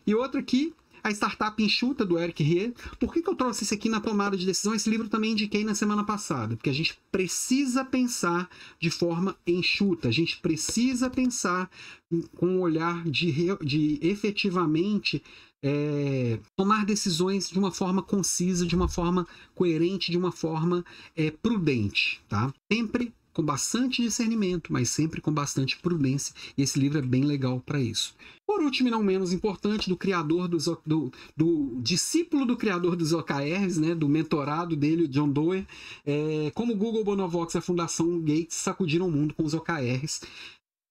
E outro aqui, A Startup Enxuta, do Eric Rie. Por que eu trouxe esse aqui na tomada de decisão? Esse livro também indiquei na semana passada, porque a gente precisa pensar de forma enxuta, a gente precisa pensar com um olhar de efetivamente tomar decisões de uma forma concisa, de uma forma coerente, de uma forma prudente, tá? Sempre com bastante discernimento, mas sempre com bastante prudência, e esse livro é bem legal para isso. Por último, e não menos importante, do discípulo do criador dos OKRs, né, do mentorado dele, o John Doerr, como o Google, Bonovox e a Fundação Gates sacudiram o mundo com os OKRs.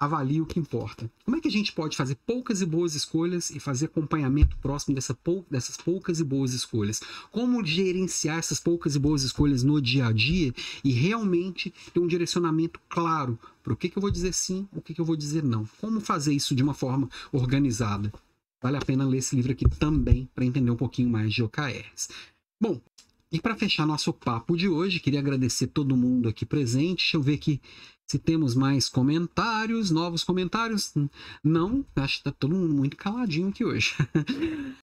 Avalie o que importa. Como é que a gente pode fazer poucas e boas escolhas e fazer acompanhamento próximo dessas poucas e boas escolhas? Como gerenciar essas poucas e boas escolhas no dia a dia e realmente ter um direcionamento claro para o que eu vou dizer sim, o que eu vou dizer não? Como fazer isso de uma forma organizada? Vale a pena ler esse livro aqui também para entender um pouquinho mais de OKRs. Bom, e para fechar nosso papo de hoje, queria agradecer todo mundo aqui presente. Deixa eu ver aqui se temos mais comentários, novos comentários. Não, acho que está todo mundo muito caladinho aqui hoje.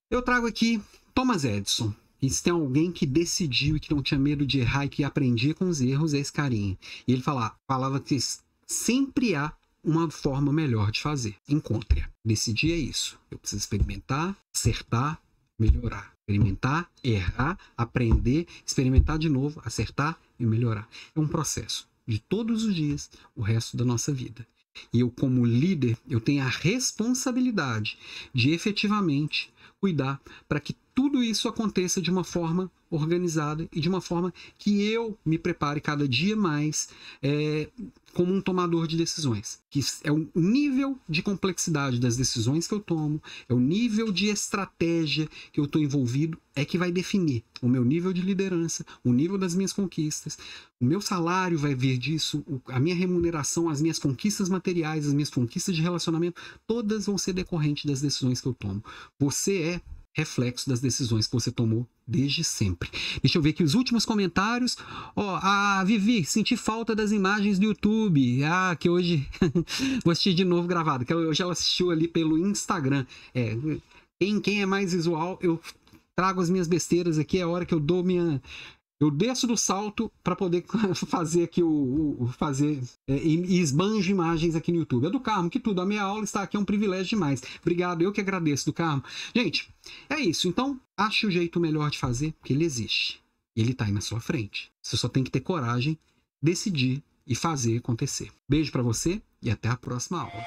Eu trago aqui Thomas Edison. E se tem alguém que decidiu e que não tinha medo de errar e que aprendia com os erros, é esse carinha. E ele falava que sempre há uma forma melhor de fazer. Encontre-a. Decidir é isso. Eu preciso experimentar, acertar, melhorar. Experimentar, errar, aprender, experimentar de novo, acertar e melhorar. É um processo de todos os dias, o resto da nossa vida. E eu, como líder, eu tenho a responsabilidade de efetivamente cuidar para que tudo isso aconteça de uma forma organizada e de uma forma que eu me prepare cada dia mais como um tomador de decisões. Que é o nível de complexidade das decisões que eu tomo, é o nível de estratégia que eu estou envolvido, é que vai definir o meu nível de liderança, o nível das minhas conquistas, o meu salário vai vir disso, a minha remuneração, as minhas conquistas materiais, as minhas conquistas de relacionamento, todas vão ser decorrentes das decisões que eu tomo. Você é reflexo das decisões que você tomou desde sempre. Deixa eu ver aqui os últimos comentários. A Vivi, senti falta das imagens do YouTube. Que hoje vou assistir de novo gravado, que hoje ela assistiu ali pelo Instagram. Quem é mais visual, eu trago as minhas besteiras aqui, é a hora que eu desço do salto para poder fazer aqui e esbanjo imagens aqui no YouTube. É do Carmo, que tudo. A minha aula está aqui, é um privilégio demais. Obrigado, eu que agradeço, do Carmo. Gente, é isso. Então, ache o jeito melhor de fazer, porque ele existe. Ele está aí na sua frente. Você só tem que ter coragem, decidir e fazer acontecer. Beijo para você e até a próxima aula.